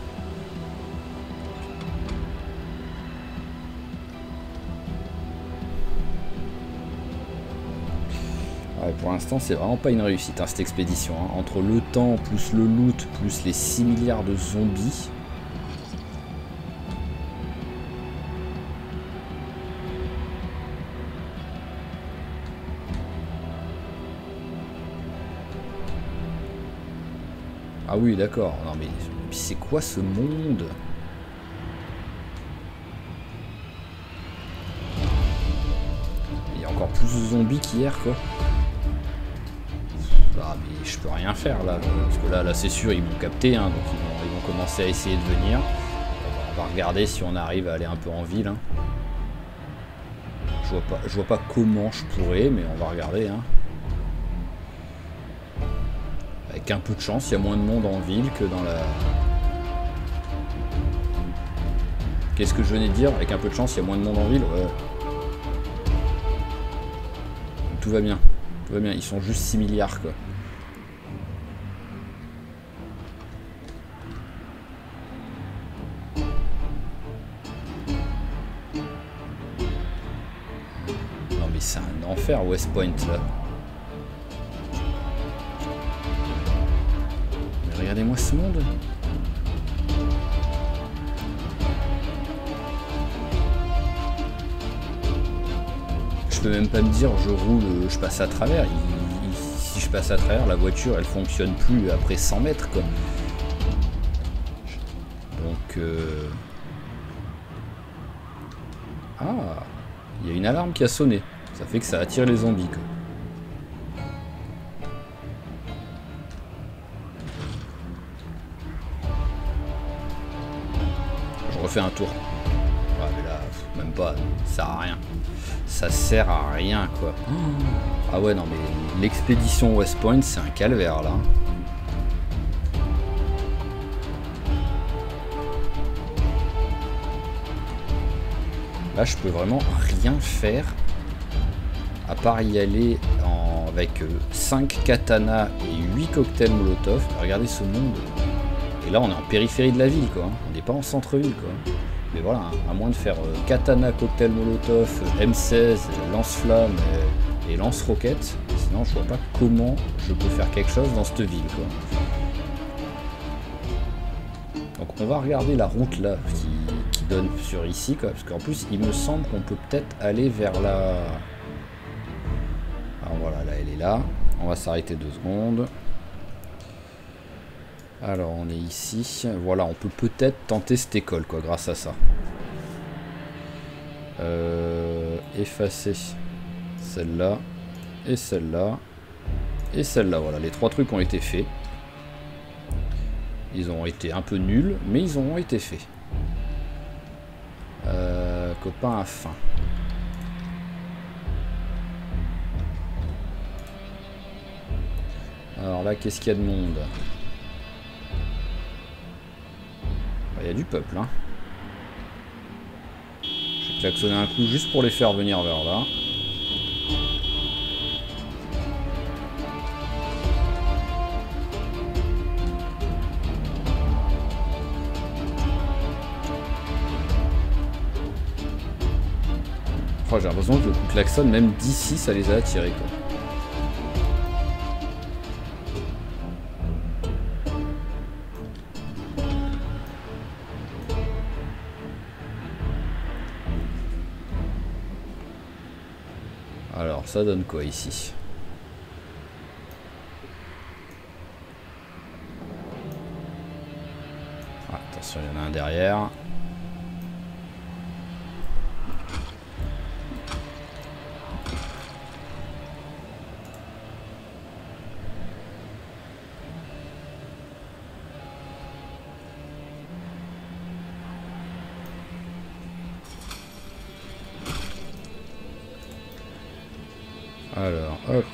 Speaker 1: Ouais, pour l'instant c'est vraiment pas une réussite hein, cette expédition. Hein. Entre le temps, plus le loot, plus les 6 milliards de zombies. Ah oui, d'accord. Non mais c'est quoi ce monde? Il y a encore plus de zombies qu'hier, quoi. Ah mais je peux rien faire là. Parce que là c'est sûr, ils m'ont capté, hein, donc ils vont commencer à essayer de venir. On va regarder si on arrive à aller un peu en ville. Hein. Je vois pas comment je pourrais, mais on va regarder. Hein. Avec un peu de chance, il y a moins de monde en ville que dans la... Qu'est-ce que je venais de dire? Avec un peu de chance, il y a moins de monde en ville? Ouais. Tout va bien. Tout va bien. Ils sont juste 6 milliards, quoi. Non, mais c'est un enfer, West Point, là. Regardez-moi ce monde. Je peux même pas me dire je roule, je passe à travers. Si je passe à travers, la voiture elle fonctionne plus après 100 mètres quoi. Donc... Ah, il y a une alarme qui a sonné. Ça fait que ça attire les zombies, quoi. Je refais un tour. Ouais, mais là, même pas. Ça sert à rien. Ça sert à rien, quoi. Ah ouais, non, mais l'expédition West Point, c'est un calvaire, là. Là, je peux vraiment rien faire à part y aller avec 5 katanas et 8 cocktails molotov. Regardez ce monde. Et là, on est en périphérie de la ville, quoi. On n'est pas en centre-ville, quoi. Mais voilà, hein, à moins de faire katana, cocktail molotov, M16, lance-flamme et lance-roquette. Sinon, je vois pas comment je peux faire quelque chose dans cette ville, quoi. Donc, on va regarder la route là qui donne sur ici, quoi. Parce qu'en plus, il me semble qu'on peut peut-être aller vers la... Alors voilà, là, elle est là. On va s'arrêter 2 secondes. Alors, on est ici. Voilà, on peut peut-être tenter cette école, quoi, grâce à ça. Effacer celle-là. Et celle-là. Et celle-là, voilà. Les 3 trucs ont été faits. Ils ont été un peu nuls, mais ils ont été faits. Copain à faim. Alors là, qu'est-ce qu'il y a de monde? Il y a du peuple, hein. Je vais klaxonner un coup juste pour les faire venir vers là. Oh, j'ai l'impression que le coup de klaxon, même d'ici, ça les a attirés, quoi. Alors, ça donne quoi ici? Ah, attention, il y en a un derrière. Alors, hop.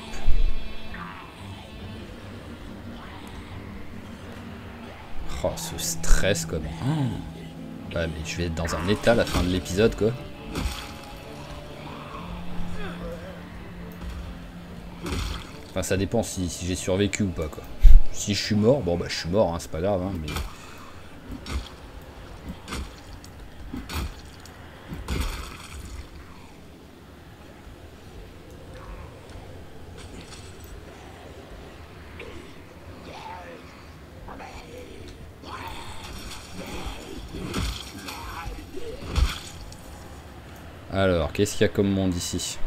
Speaker 1: Oh, ce stress, quoi. Ouais, mais je vais être dans un état à la fin de l'épisode, quoi. Enfin, ça dépend si j'ai survécu ou pas, quoi. Si je suis mort, bon, bah, je suis mort, hein, c'est pas grave, hein, mais... Alors, qu'est-ce qu'il y a comme monde ici?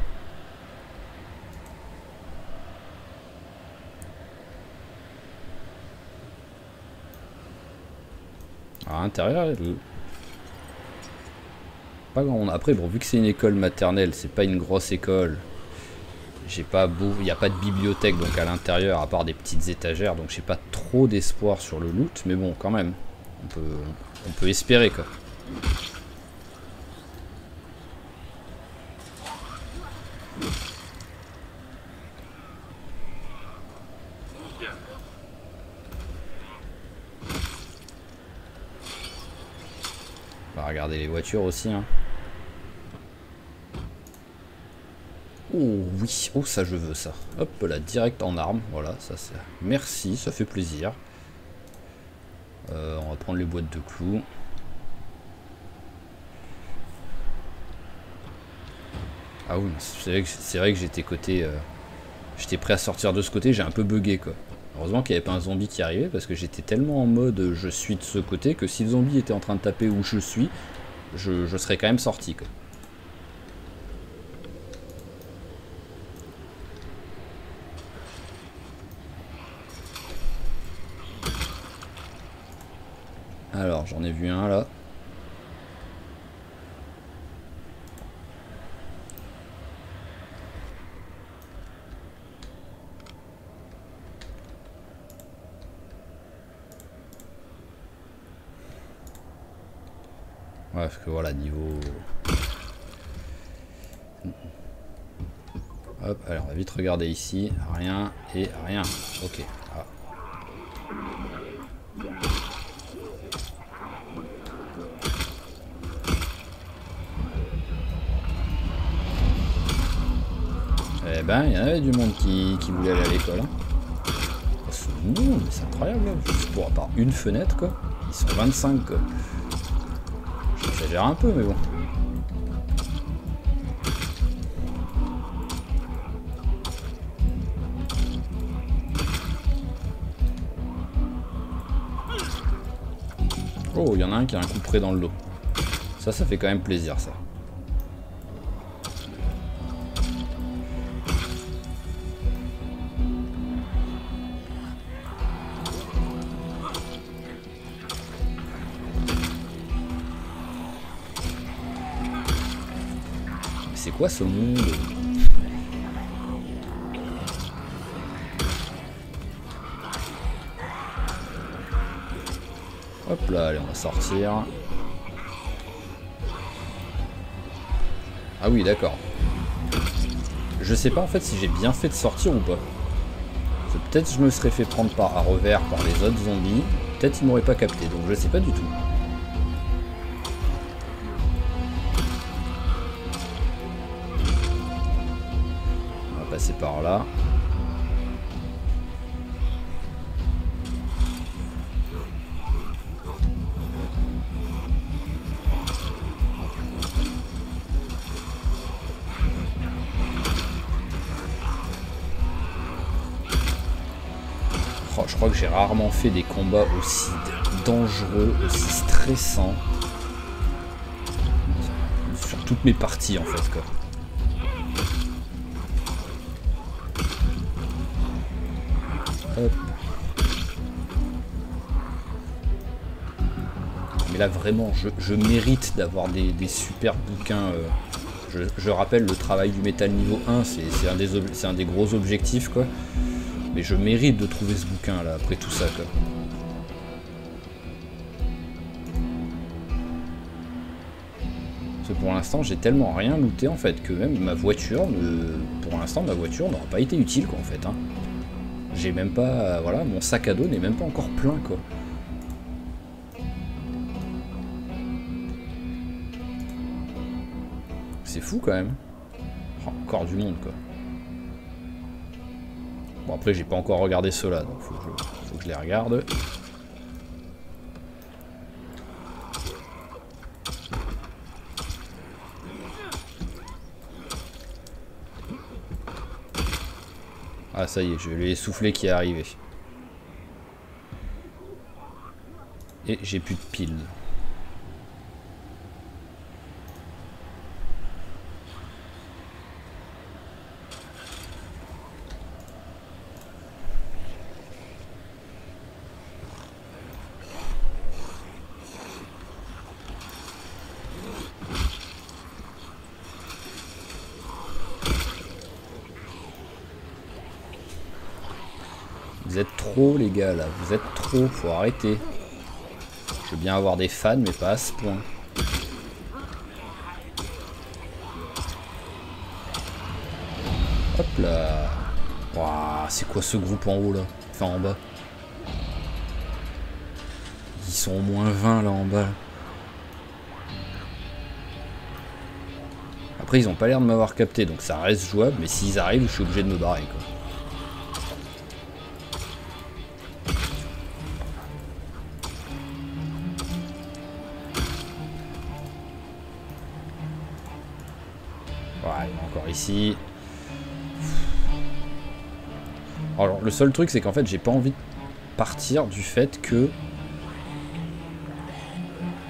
Speaker 1: À l'intérieur, pas grand monde. Après, bon, vu que c'est une école maternelle, c'est pas une grosse école. J'ai pas beau, il n'y a pas de bibliothèque donc à l'intérieur, à part des petites étagères, donc j'ai pas trop d'espoir sur le loot, mais bon, quand même, on peut espérer, quoi. On va regarder les voitures aussi, hein. Oh oui, oh ça je veux ça. Hop là, direct en arme, voilà, ça c'est... Merci, ça fait plaisir. On va prendre les boîtes de clous. Ah oui, c'est vrai que j'étais côté... j'étais prêt à sortir de ce côté, j'ai un peu bugué, quoi. Heureusement qu'il n'y avait pas un zombie qui arrivait, parce que j'étais tellement en mode je suis de ce côté, que si le zombie était en train de taper où je suis, je serais quand même sorti, quoi. Alors, j'en ai vu un là. Ouais, parce que voilà, niveau... Hop, allez, on va vite regarder ici. Rien et rien. Ok. Ah. Eh ben, il y en avait du monde qui voulait aller à l'école. Hein. Oh, ce monde, c'est incroyable. Hein. Juste pour à part une fenêtre, quoi. Ils sont 25, quoi. J'exagère un peu, mais bon. Oh, il y en a un qui a un coup près dans le dos. Ça fait quand même plaisir, ça. C'est quoi ce monde? Hop là, allez, on va sortir. Ah oui, d'accord. Je sais pas en fait si j'ai bien fait de sortir ou pas. Peut-être je me serais fait prendre à revers par les autres zombies. Peut-être ils m'auraient pas capté, donc je sais pas du tout. On va passer par là. Oh, je crois que j'ai rarement fait des combats aussi dangereux, aussi stressants. Sur toutes mes parties en fait quoi. Hop. Mais là vraiment je mérite d'avoir des super bouquins. Je rappelle le travail du métal niveau 1, c'est un des gros objectifs quoi. Mais je mérite de trouver ce bouquin là après tout ça quoi. Parce que pour l'instant j'ai tellement rien looté en fait que même ma voiture, pour l'instant ma voiture n'aura pas été utile quoi en fait. Hein. J'ai même pas, voilà, mon sac à dos n'est même pas encore plein quoi. C'est fou quand même. Oh, encore du monde quoi. Bon après j'ai pas encore regardé ceux-là, donc faut que je les regarde. Ah ça y est, je lui ai soufflé qui est arrivé. Et j'ai plus de piles. Vous êtes trop les gars là, vous êtes trop, faut arrêter. Je veux bien avoir des fans mais pas à ce point. Hop là. Waouh, c'est quoi ce groupe en haut là? Enfin en bas. Ils sont au moins 20 là en bas. Après ils ont pas l'air de m'avoir capté donc ça reste jouable mais s'ils arrivent je suis obligé de me barrer quoi. Encore ici. Alors le seul truc c'est qu'en fait j'ai pas envie de partir du fait que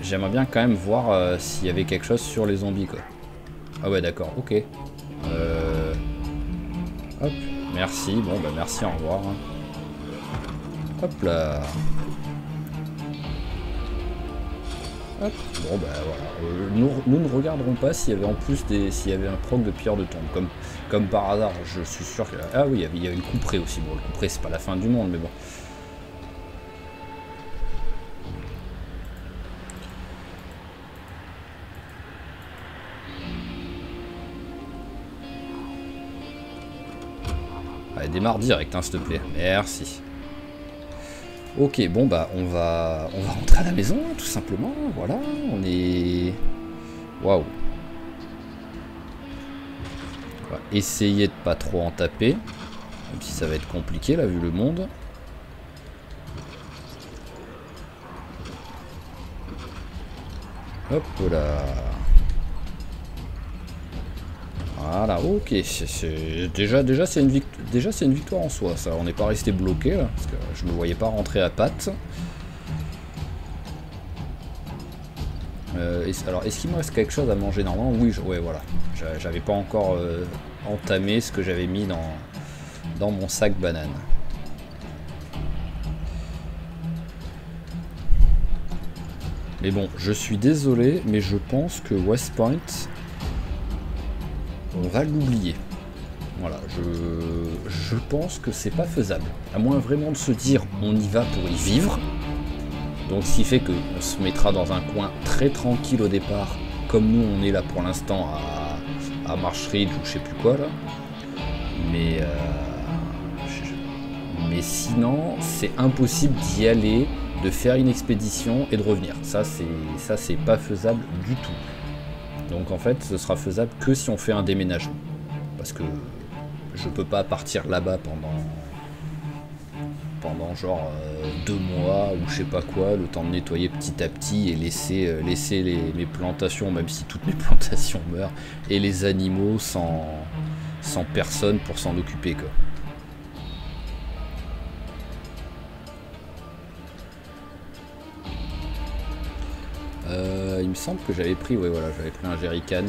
Speaker 1: j'aimerais bien quand même voir s'il y avait quelque chose sur les zombies quoi. Ah ouais d'accord, ok. Hop, merci, bon bah merci, au revoir. Hop là. Hop. Bon bah voilà, nous ne regarderons pas s'il y avait en plus s'il y avait un proc de pierre de tombe, comme par hasard, je suis sûr que... Ah oui, il y avait le couperet aussi, bon le couperet c'est pas la fin du monde, mais bon. Allez, démarre direct, hein, s'il te plaît, merci. Ok, bon bah on va rentrer à la maison, tout simplement, voilà, on est... Waouh. On va essayer de pas trop en taper, même si ça va être compliqué là, vu le monde. Hop là. Voilà, ok, déjà c'est une victoire en soi, ça, on n'est pas resté bloqué là, parce que je me voyais pas rentrer à pattes. Alors, est-ce qu'il me reste quelque chose à manger normalement? Oui, ouais, voilà, j'avais pas encore entamé ce que j'avais mis dans mon sac banane. Mais bon, je suis désolé, mais je pense que West Point... On va l'oublier. Voilà, je pense que c'est pas faisable. À moins vraiment de se dire on y va pour y vivre. Donc ce qui fait qu'on se mettra dans un coin très tranquille au départ, comme nous on est là pour l'instant à Marshridge ou je sais plus quoi là. Mais sinon c'est impossible d'y aller, de faire une expédition et de revenir. Ça c'est pas faisable du tout. Donc en fait, ce sera faisable que si on fait un déménagement. Parce que je peux pas partir là-bas pendant genre 2 mois ou je sais pas quoi, le temps de nettoyer petit à petit et laisser mes plantations, même si toutes mes plantations meurent, et les animaux sans personne pour s'en occuper quoi. Il me semble que j'avais pris, ouais, voilà, j'avais pris un jerrycan.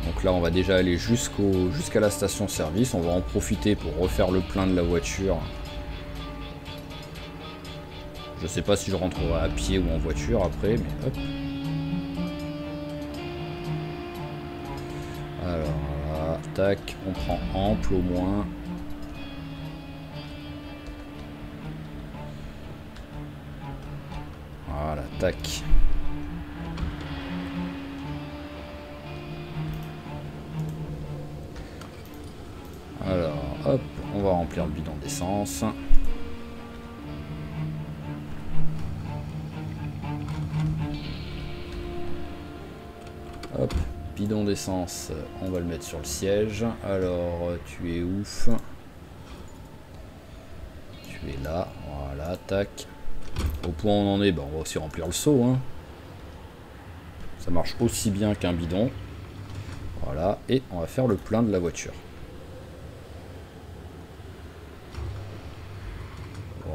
Speaker 1: Donc là, on va déjà aller jusqu'à la station-service. On va en profiter pour refaire le plein de la voiture. Je sais pas si je rentrerai à pied ou en voiture après, mais hop. Alors là, tac, on prend ample au moins. Voilà, tac. Alors, hop, on va remplir le bidon d'essence. Hop, bidon d'essence, on va le mettre sur le siège. Alors, tu es ouf. Tu es là, voilà, tac. Au point où on en est, bah, on va aussi remplir le seau. Hein. Ça marche aussi bien qu'un bidon. Voilà, et on va faire le plein de la voiture.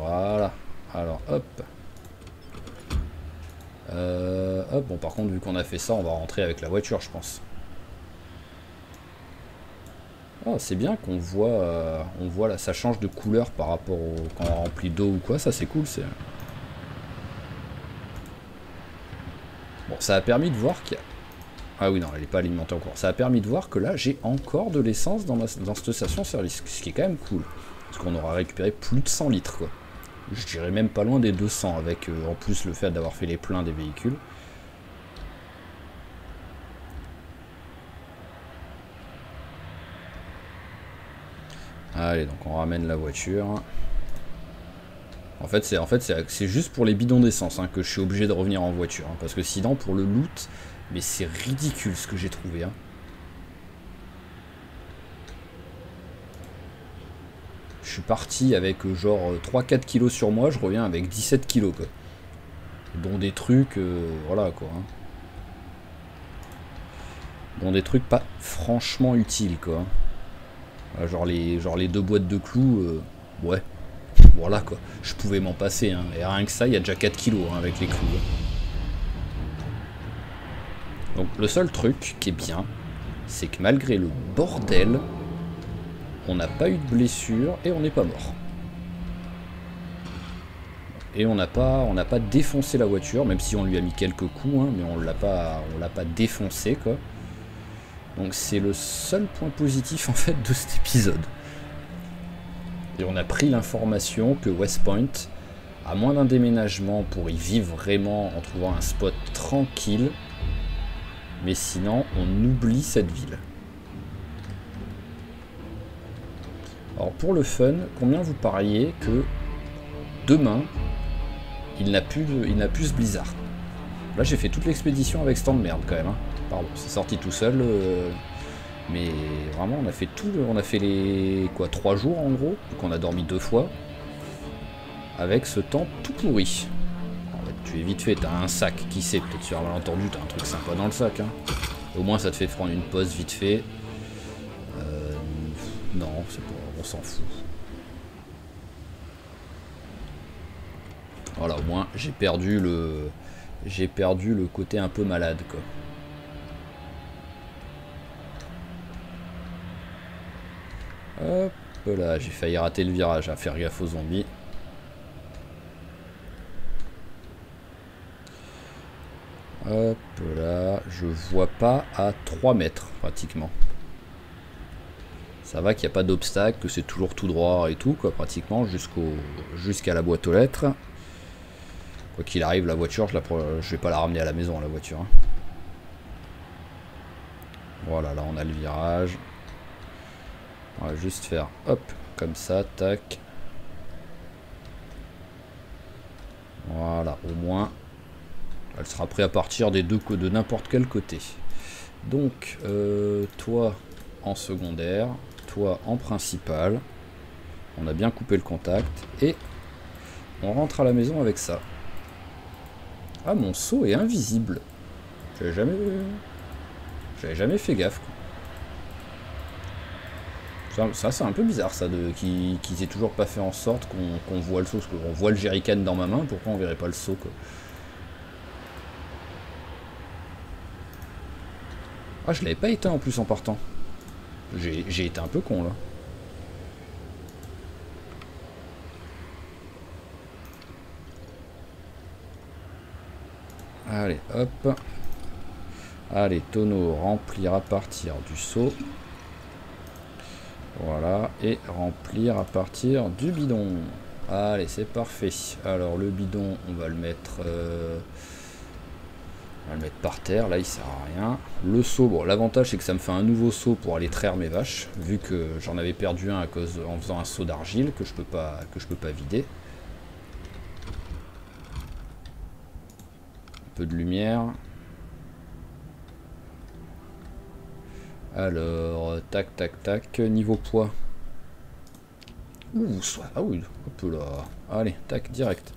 Speaker 1: Voilà, alors hop. Hop, bon par contre vu qu'on a fait ça, on va rentrer avec la voiture je pense. Oh, c'est bien qu'on voit, on voit là, ça change de couleur par rapport au quand on remplit d'eau ou quoi, ça c'est cool. Bon, ça a permis de voir qu'il y a... Ah oui non, elle n'est pas alimentée encore. Ça a permis de voir que là j'ai encore de l'essence dans cette station service, ce qui est quand même cool. Parce qu'on aura récupéré plus de 100 litres quoi. Je dirais même pas loin des 200 avec en plus le fait d'avoir fait les pleins des véhicules. Allez, donc on ramène la voiture. En fait, c'est juste pour les bidons d'essence hein, que je suis obligé de revenir en voiture. Hein, parce que sinon, pour le loot, mais c'est ridicule ce que j'ai trouvé. Hein. Je suis parti avec genre 3-4 kilos sur moi, je reviens avec 17 kilos quoi. Dont des trucs, voilà quoi. Hein. Dont des trucs pas franchement utiles quoi. Genre les 2 boîtes de clous, ouais. Voilà quoi. Je pouvais m'en passer. Hein. Et rien que ça, il y a déjà 4 kilos hein, avec les clous. Hein. Donc le seul truc qui est bien, c'est que malgré le bordel, on n'a pas eu de blessure et on n'est pas mort. Et on n'a pas défoncé la voiture, même si on lui a mis quelques coups, hein, mais on l'a pas défoncé, quoi. Donc c'est le seul point positif en fait de cet épisode. Et on a pris l'information que West Point, à moins d'un déménagement pour y vivre vraiment en trouvant un spot tranquille, mais sinon on oublie cette ville. Alors pour le fun, combien vous pariez que demain il n'a plus ce blizzard? Là j'ai fait toute l'expédition avec ce temps de merde quand même, hein. Pardon, c'est sorti tout seul, mais vraiment on a fait tout, on a fait les 3 jours en gros, donc on a dormi 2 fois, avec ce temps tout pourri. Alors, tu es vite fait, t'as un sac, qui sait, peut-être sur un malentendu, t'as un truc sympa dans le sac, hein. Au moins ça te fait prendre une pause vite fait. Non, c'est pas, on s'en fout. Voilà, au moins j'ai perdu le côté un peu malade, quoi. Hop là, j'ai failli rater le virage, à faire gaffe aux zombies. Hop là, je vois pas à 3 mètres pratiquement. Ça va qu'il n'y a pas d'obstacle, que c'est toujours tout droit et tout, quoi, pratiquement, jusqu'à la boîte aux lettres. Quoi qu'il arrive, la voiture, je vais pas la ramener à la maison, la voiture, hein. Voilà, là on a le virage. On va juste faire, hop, comme ça, tac. Voilà, au moins, elle sera prête à partir des deux de n'importe quel côté. Donc, toi en secondaire, toi en principal. On a bien coupé le contact et on rentre à la maison avec ça. Ah, mon seau est invisible. J'avais jamais fait gaffe, quoi. Ça c'est un peu bizarre ça, qu'ils aient toujours pas fait en sorte qu'on voit le seau, parce qu'on voit le jerrycan dans ma main, pourquoi on verrait pas le seau, quoi. Ah, je l'avais pas éteint en plus en partant. J'ai été un peu con là. Allez, hop. Allez, tonneau, remplir à partir du seau. Voilà, et remplir à partir du bidon. Allez, c'est parfait. Alors, le bidon, on va le mettre par terre. Là, il sert à rien. Le seau, bon, l'avantage, c'est que ça me fait un nouveau seau pour aller traire mes vaches, vu que j'en avais perdu un en faisant un seau d'argile que je peux pas vider. Un peu de lumière. Alors, tac, tac, tac, niveau poids. Ouh, ah oui, hop là. Allez, tac, direct.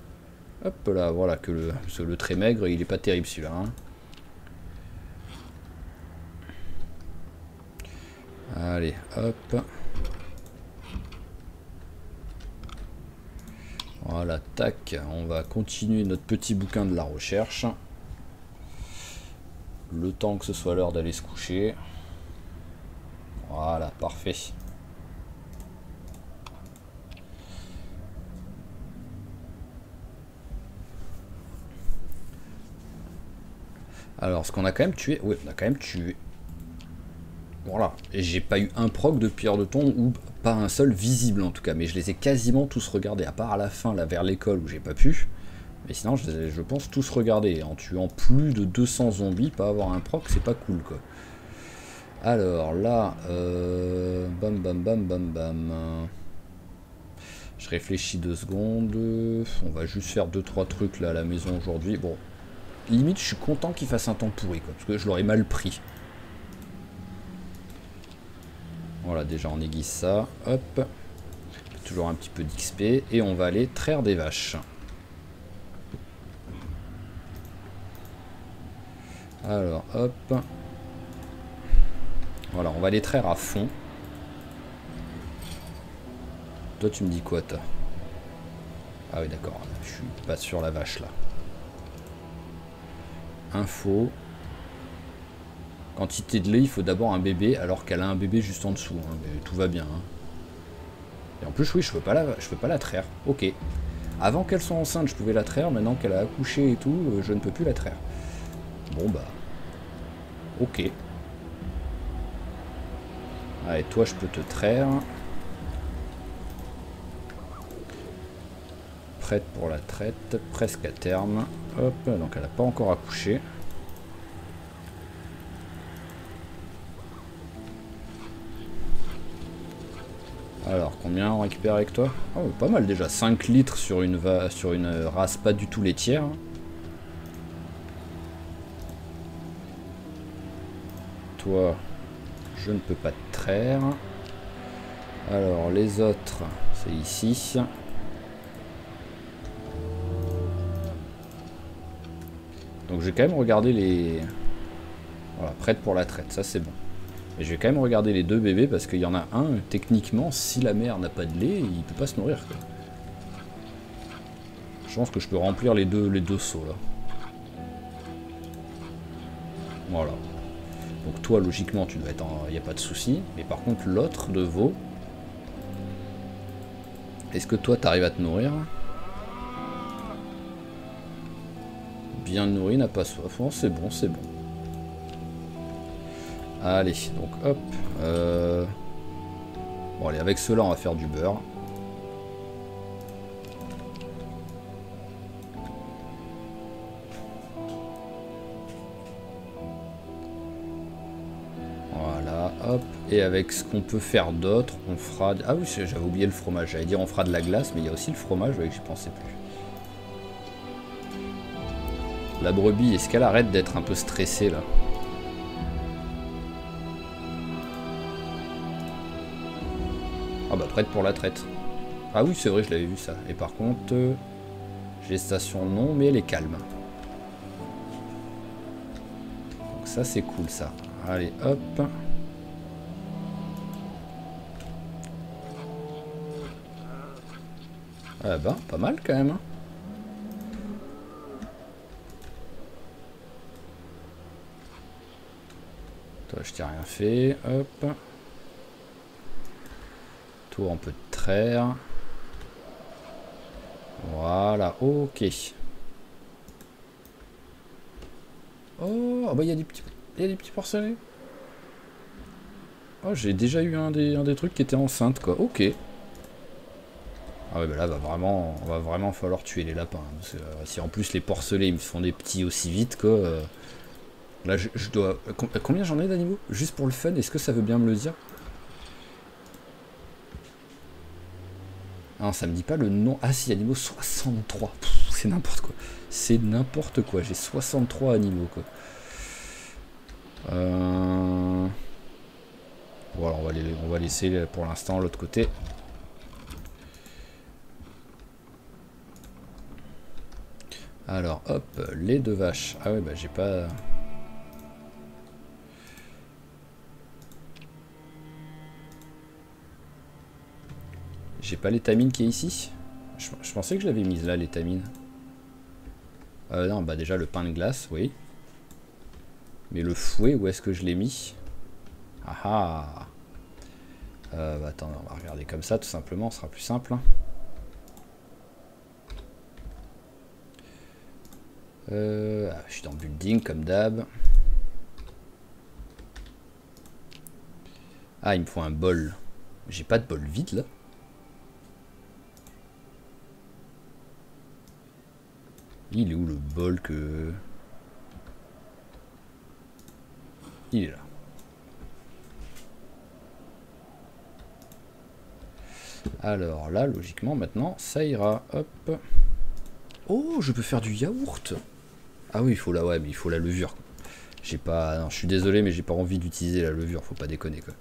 Speaker 1: Hop là, voilà, que le très maigre, il est pas terrible celui-là, hein. Allez, hop. Voilà, tac, on va continuer notre petit bouquin de la recherche. Le temps que ce soit l'heure d'aller se coucher. Voilà, parfait. Alors, ce qu'on a quand même tué... Oui, on a quand même tué. Voilà. Et j'ai pas eu un proc de pierre de tombe, ou pas un seul visible en tout cas. Mais je les ai quasiment tous regardés, à part à la fin, là, vers l'école, où j'ai pas pu. Mais sinon, je pense tous regarder. En tuant plus de 200 zombies, pas avoir un proc, c'est pas cool, quoi. Alors là, bam bam bam bam bam. Je réfléchis 2 secondes. On va juste faire 2-3 trucs là à la maison aujourd'hui. Bon, limite je suis content qu'il fasse un temps pourri, quoi, parce que je l'aurais mal pris. Voilà, déjà on aiguise ça. Hop. Toujours un petit peu d'XP. Et on va aller traire des vaches. Alors, hop. Voilà, on va les traire à fond. Toi, tu me dis quoi, toi? Ah oui, d'accord. Je suis pas sur la vache, là. Info. Quantité de lait, il faut d'abord un bébé, alors qu'elle a un bébé juste en dessous, hein, mais tout va bien, hein. Et en plus, oui, je peux pas la traire. Ok. Avant qu'elle soit enceinte, je pouvais la traire. Maintenant qu'elle a accouché et tout, je ne peux plus la traire. Bon bah... Ok. Allez, toi, je peux te traire. Prête pour la traite, presque à terme. Hop, donc elle n'a pas encore accouché. Alors, combien on récupère avec toi? Oh, pas mal déjà, 5 litres sur une race pas du tout laitière. Toi, je ne peux pas te traire. Alors, les autres, c'est ici. Donc, je vais quand même regarder les... Voilà, prête pour la traite, ça c'est bon. Et je vais quand même regarder les deux bébés parce qu'il y en a un, techniquement, si la mère n'a pas de lait, il peut pas se nourrir, quoi. Je pense que je peux remplir les deux seaux là. Voilà. Donc toi, logiquement, tu dois être en... Il n'y a pas de souci. Mais par contre, l'autre de veau... Est-ce que toi, tu arrives à te nourrir? Bien nourri, n'a pas soif. Oh, c'est bon, c'est bon. Allez, donc hop. Bon, allez, avec cela, on va faire du beurre. Voilà, hop. Et avec ce qu'on peut faire d'autre, on fera... Ah oui, j'avais oublié le fromage. J'allais dire on fera de la glace, mais il y a aussi le fromage, ouais, que j'y pensais plus. La brebis, est-ce qu'elle arrête d'être un peu stressée, là? Ah bah, prête pour la traite. Ah oui, c'est vrai, je l'avais vu, ça. Et par contre, gestation non, mais elle est calme. Donc ça, c'est cool, ça. Allez, hop. Ah bah, pas mal, quand même, hein. Toi, je t'ai rien fait. Hop. Toi, on peut te traire. Voilà, ok. Oh, bah il y a des petits porcelets. Oh, j'ai déjà eu un des trucs qui était enceinte, quoi. Ok. Ah ouais, bah là, va vraiment falloir tuer les lapins. Hein, parce que, si en plus les porcelets, ils me font des petits aussi vite, quoi. Là, je dois... Combien j'en ai d'animaux? Juste pour le fun, est-ce que ça veut bien me le dire? Ah non, ça me dit pas le nom. Ah si, animaux 63. C'est n'importe quoi. C'est n'importe quoi. J'ai 63 animaux, quoi. Voilà, on va laisser pour l'instant l'autre côté. Alors, hop, lait de vache. Ah ouais, bah j'ai pas... J'ai pas l'étamine qui est ici. Je pensais que je l'avais mise là, l'étamine. Non, bah déjà le pain de glace, oui. Mais le fouet, où est-ce que je l'ai mis? Ah ah. Bah attends, on va regarder comme ça, tout simplement, ce sera plus simple. Hein. Je suis dans building, comme d'hab. Ah, il me faut un bol. J'ai pas de bol vide, là. Il est où le bol que... Il est là. Alors là, logiquement, maintenant, ça ira. Hop. Oh, je peux faire du yaourt. Ah oui, il faut la, ouais, mais il faut la levure. J'ai pas, non, je suis désolé, mais j'ai pas envie d'utiliser la levure. Faut pas déconner, quoi.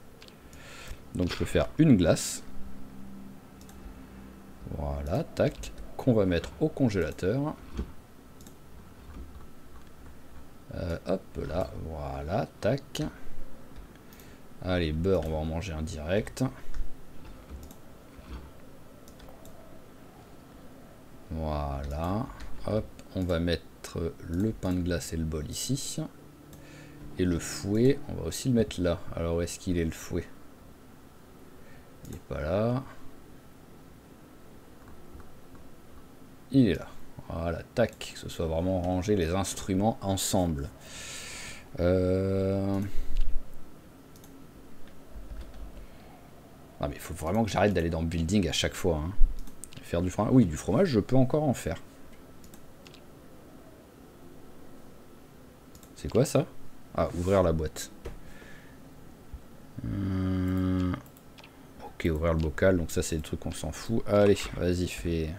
Speaker 1: Donc je peux faire une glace. Voilà, tac. Qu'on va mettre au congélateur. Hop là, voilà, tac. Allez, beurre, on va en manger un direct. Voilà, hop, on va mettre le pain de glace et le bol ici. Et le fouet, on va aussi le mettre là. Alors, où est-ce qu'il est le fouet? Il n'est pas là. il est là. Voilà, tac, que ce soit vraiment rangé les instruments ensemble. Ah mais il faut vraiment que j'arrête d'aller dans le building à chaque fois. Hein. Faire du fromage. Oui, du fromage, je peux encore en faire. C'est quoi ça? Ah, ouvrir la boîte. Ok, ouvrir le bocal, donc ça c'est le truc qu'on s'en fout. Allez, vas-y, fais...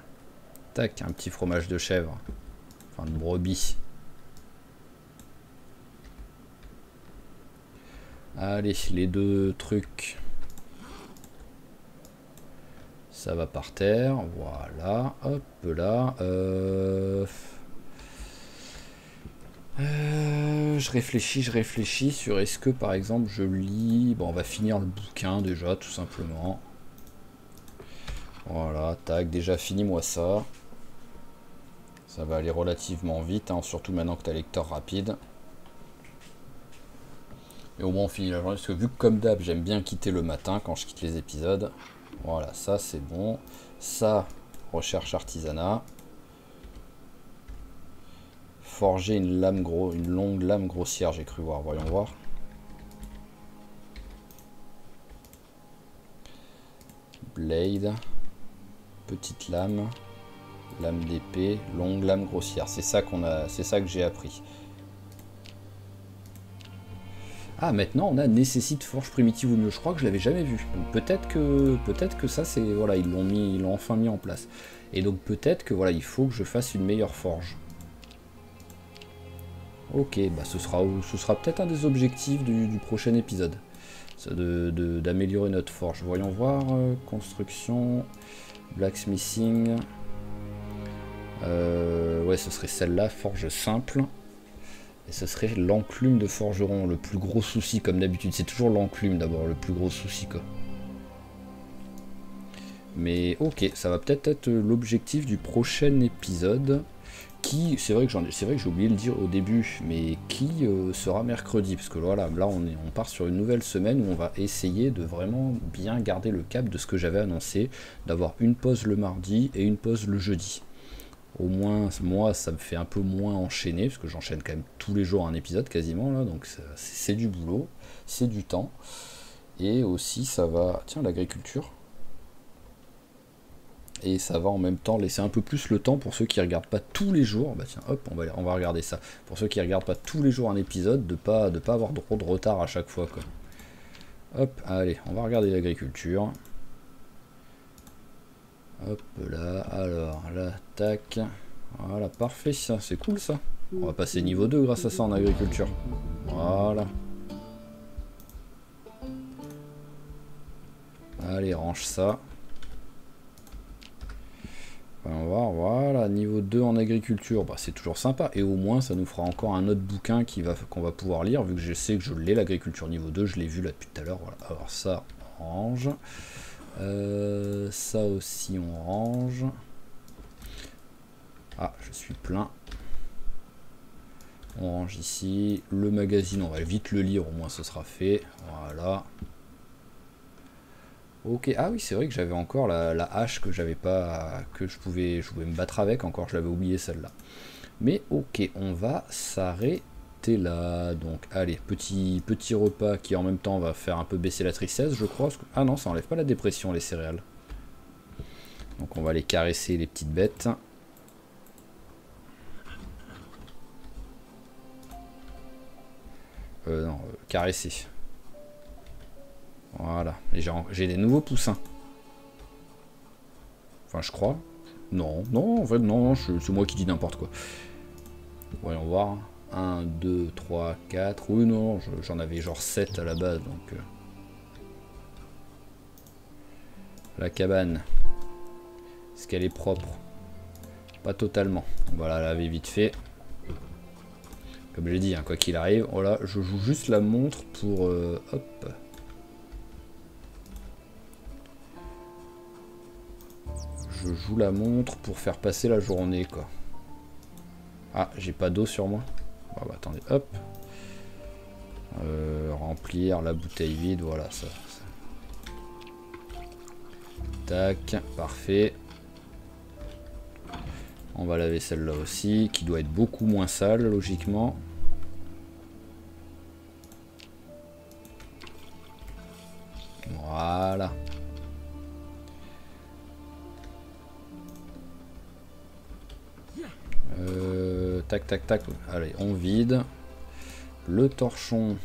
Speaker 1: Tac, un petit fromage de chèvre. Enfin, de brebis. Allez, les deux trucs. Ça va par terre, voilà, hop là. Je réfléchis sur est-ce que par exemple je lis... Bon, on va finir le bouquin déjà, tout simplement. Voilà, tac, déjà finis-moi ça. Ça va aller relativement vite, hein, surtout maintenant que tu as lecteur rapide. Et au moins on finit la journée, parce que vu que comme d'hab, j'aime bien quitter le matin quand je quitte les épisodes. Voilà, ça c'est bon. Ça, recherche artisanat. Forger une lame une longue lame grossière, j'ai cru voir. Voyons voir. Blade. Petite lame. Lame d'épée. Longue lame grossière. C'est ça qu'on a. C'est ça que j'ai appris. Ah, maintenant on a nécessite forge primitive ou mieux. Je crois que je l'avais jamais vu. Peut-être que ça c'est voilà, ils l'ont enfin mis en place. Et donc peut-être que voilà, il faut que je fasse une meilleure forge. Ok, bah ce sera peut-être un des objectifs du prochain épisode. D'améliorer notre forge. Voyons voir. Construction. Blacksmithing. Ouais, ce serait celle-là, forge simple. Et ce serait l'enclume de forgeron, le plus gros souci comme d'habitude. C'est toujours l'enclume d'abord, le plus gros souci quoi. Mais ok, ça va peut-être être l'objectif du prochain épisode. Qui, c'est vrai que j'ai oublié de le dire au début, mais qui sera mercredi. Parce que voilà, là on part sur une nouvelle semaine où on va essayer de vraiment bien garder le cap de ce que j'avais annoncé. D'avoir une pause le mardi et une pause le jeudi. Au moins, moi, ça me fait un peu moins enchaîner, parce que j'enchaîne quand même tous les jours un épisode quasiment, là, donc c'est du boulot, c'est du temps. Et aussi, ça va... Tiens, l'agriculture. Et ça va en même temps laisser un peu plus le temps pour ceux qui regardent pas tous les jours. Bah tiens, hop, on va regarder ça. Pour ceux qui regardent pas tous les jours un épisode, de pas avoir trop de retard à chaque fois, quoi. Hop, allez, on va regarder l'agriculture. Hop là, alors là, tac. Voilà, parfait, ça, c'est cool ça. On va passer niveau 2 grâce à ça en agriculture. Voilà. Allez, range ça. On va voir, voilà, niveau 2 en agriculture, bah, c'est toujours sympa. Et au moins, ça nous fera encore un autre bouquin qu'on va pouvoir lire, vu que je sais que je l'ai, l'agriculture niveau 2, je l'ai vu là depuis tout à l'heure. Voilà. Alors ça, on range. Ça aussi on range. Ah, je suis plein. On range ici. Le magazine, on va vite le lire, au moins ce sera fait. Voilà. Ok, ah oui, c'est vrai que j'avais encore la hache que j'avais pas, que je pouvais me battre avec encore, je l'avais oublié celle-là. Mais ok, on va s'arrêter là. Donc allez, petit repas qui en même temps va faire un peu baisser la tristesse, je crois. Ah non, ça enlève pas la dépression, les céréales. Donc on va les caresser, les petites bêtes. Non, caresser. Voilà, et j'ai des nouveaux poussins. Enfin, je crois. Non, non, en fait, non, c'est moi qui dis n'importe quoi. Voyons voir. 1, 2, 3, 4. Oui, non, j'en avais genre 7 à la base, donc... La cabane. Est-ce qu'elle est propre? Pas totalement. On va la laver vite fait. Comme j'ai dit, hein, quoi qu'il arrive. Voilà, je joue juste la montre pour... hop. Je joue la montre pour faire passer la journée, quoi. Ah, j'ai pas d'eau sur moi. Bon, bah, attendez, hop. Remplir la bouteille vide, voilà, ça. Tac, parfait. On va laver celle-là aussi, qui doit être beaucoup moins sale, logiquement. Voilà. Tac, tac, tac. Allez, on vide. Le torchon,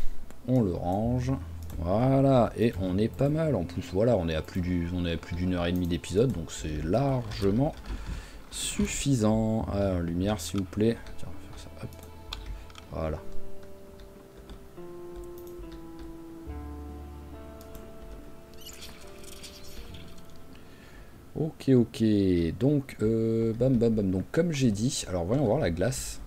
Speaker 1: on le range. Voilà, et on est pas mal en plus. Voilà, on est à plus d'une heure et demie d'épisode, donc c'est largement suffisant. Alors, lumière s'il vous plaît. Tiens, on va faire ça. Hop. Voilà. Ok, ok. Donc, bam, bam, bam. Donc, comme j'ai dit, alors voyons voir la glace.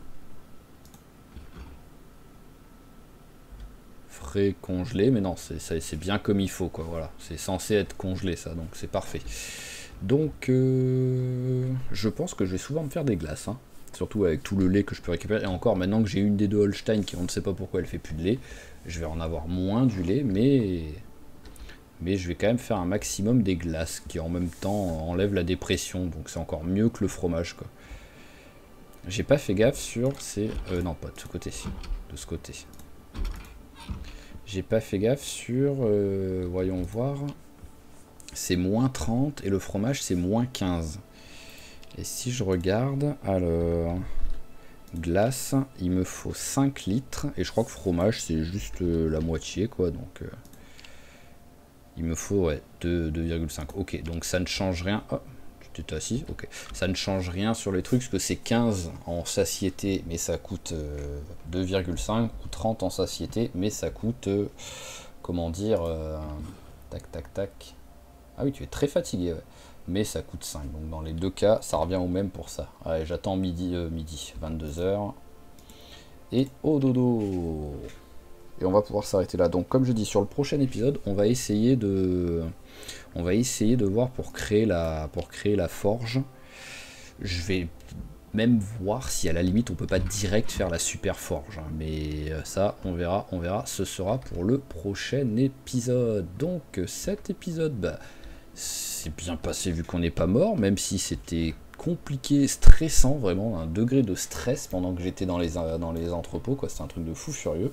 Speaker 1: Frais congelé, mais non, c'est bien comme il faut, quoi. Voilà, c'est censé être congelé, ça, donc c'est parfait. Donc, je pense que je vais souvent me faire des glaces, hein. Surtout avec tout le lait que je peux récupérer. Et encore, maintenant que j'ai une des deux Holstein qui on ne sait pas pourquoi elle fait plus de lait, je vais en avoir moins du lait, mais je vais quand même faire un maximum des glaces qui en même temps enlèvent la dépression, donc c'est encore mieux que le fromage, quoi. J'ai pas fait gaffe sur ces... non, pas de ce côté-ci, de ce côté. J'ai pas fait gaffe sur... voyons voir... C'est moins 30 et le fromage c'est moins 15. Et si je regarde, alors... Glace, il me faut 5 litres. Et je crois que fromage c'est juste la moitié, quoi, donc... il me faut, ouais, 2,5. Ok, donc ça ne change rien. Oh, tu t'es assis, ok. Ça ne change rien sur les trucs, parce que c'est 15 en satiété, mais ça coûte 2,5, ou 30 en satiété, mais ça coûte, comment dire, tac, tac, tac. Ah oui, tu es très fatigué, ouais. Mais ça coûte 5. Donc dans les deux cas, ça revient au même pour ça. Allez, j'attends midi, 22h. Et au dodo. Et on va pouvoir s'arrêter là. Donc comme je dis, sur le prochain épisode, on va essayer de voir pour créer la forge. Je vais même voir si à la limite on peut pas direct faire la super forge, hein. Mais ça on verra, ce sera pour le prochain épisode. Donc cet épisode, bah, c'est bien passé vu qu'on n'est pas mort, même si c'était compliqué, stressant, vraiment un degré de stress pendant que j'étais dans les entrepôts, quoi. C'était un truc de fou furieux.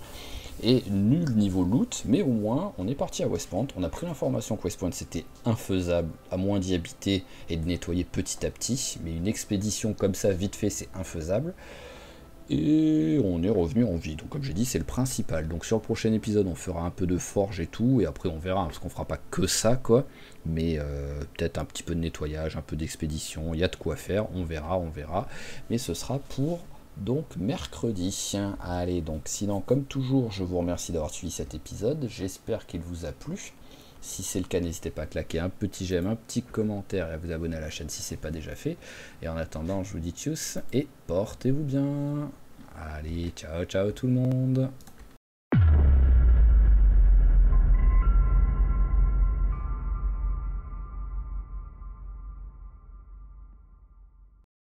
Speaker 1: Et nul niveau loot, mais au moins on est parti à West Point, on a pris l'information que West Point c'était infaisable, à moins d'y habiter et de nettoyer petit à petit, mais une expédition comme ça vite fait c'est infaisable, et on est revenu en vie. Donc comme j'ai dit, c'est le principal. Donc sur le prochain épisode on fera un peu de forge et tout, et après on verra, parce qu'on fera pas que ça, quoi, mais peut-être un petit peu de nettoyage, un peu d'expédition, il y a de quoi faire, on verra, mais ce sera pour... donc mercredi. Allez, donc sinon comme toujours je vous remercie d'avoir suivi cet épisode, j'espère qu'il vous a plu. Si c'est le cas, n'hésitez pas à claquer un petit j'aime, un petit commentaire et à vous abonner à la chaîne si c'est pas déjà fait. Et en attendant, je vous dis tchuss et portez-vous bien. Allez, ciao ciao tout le monde.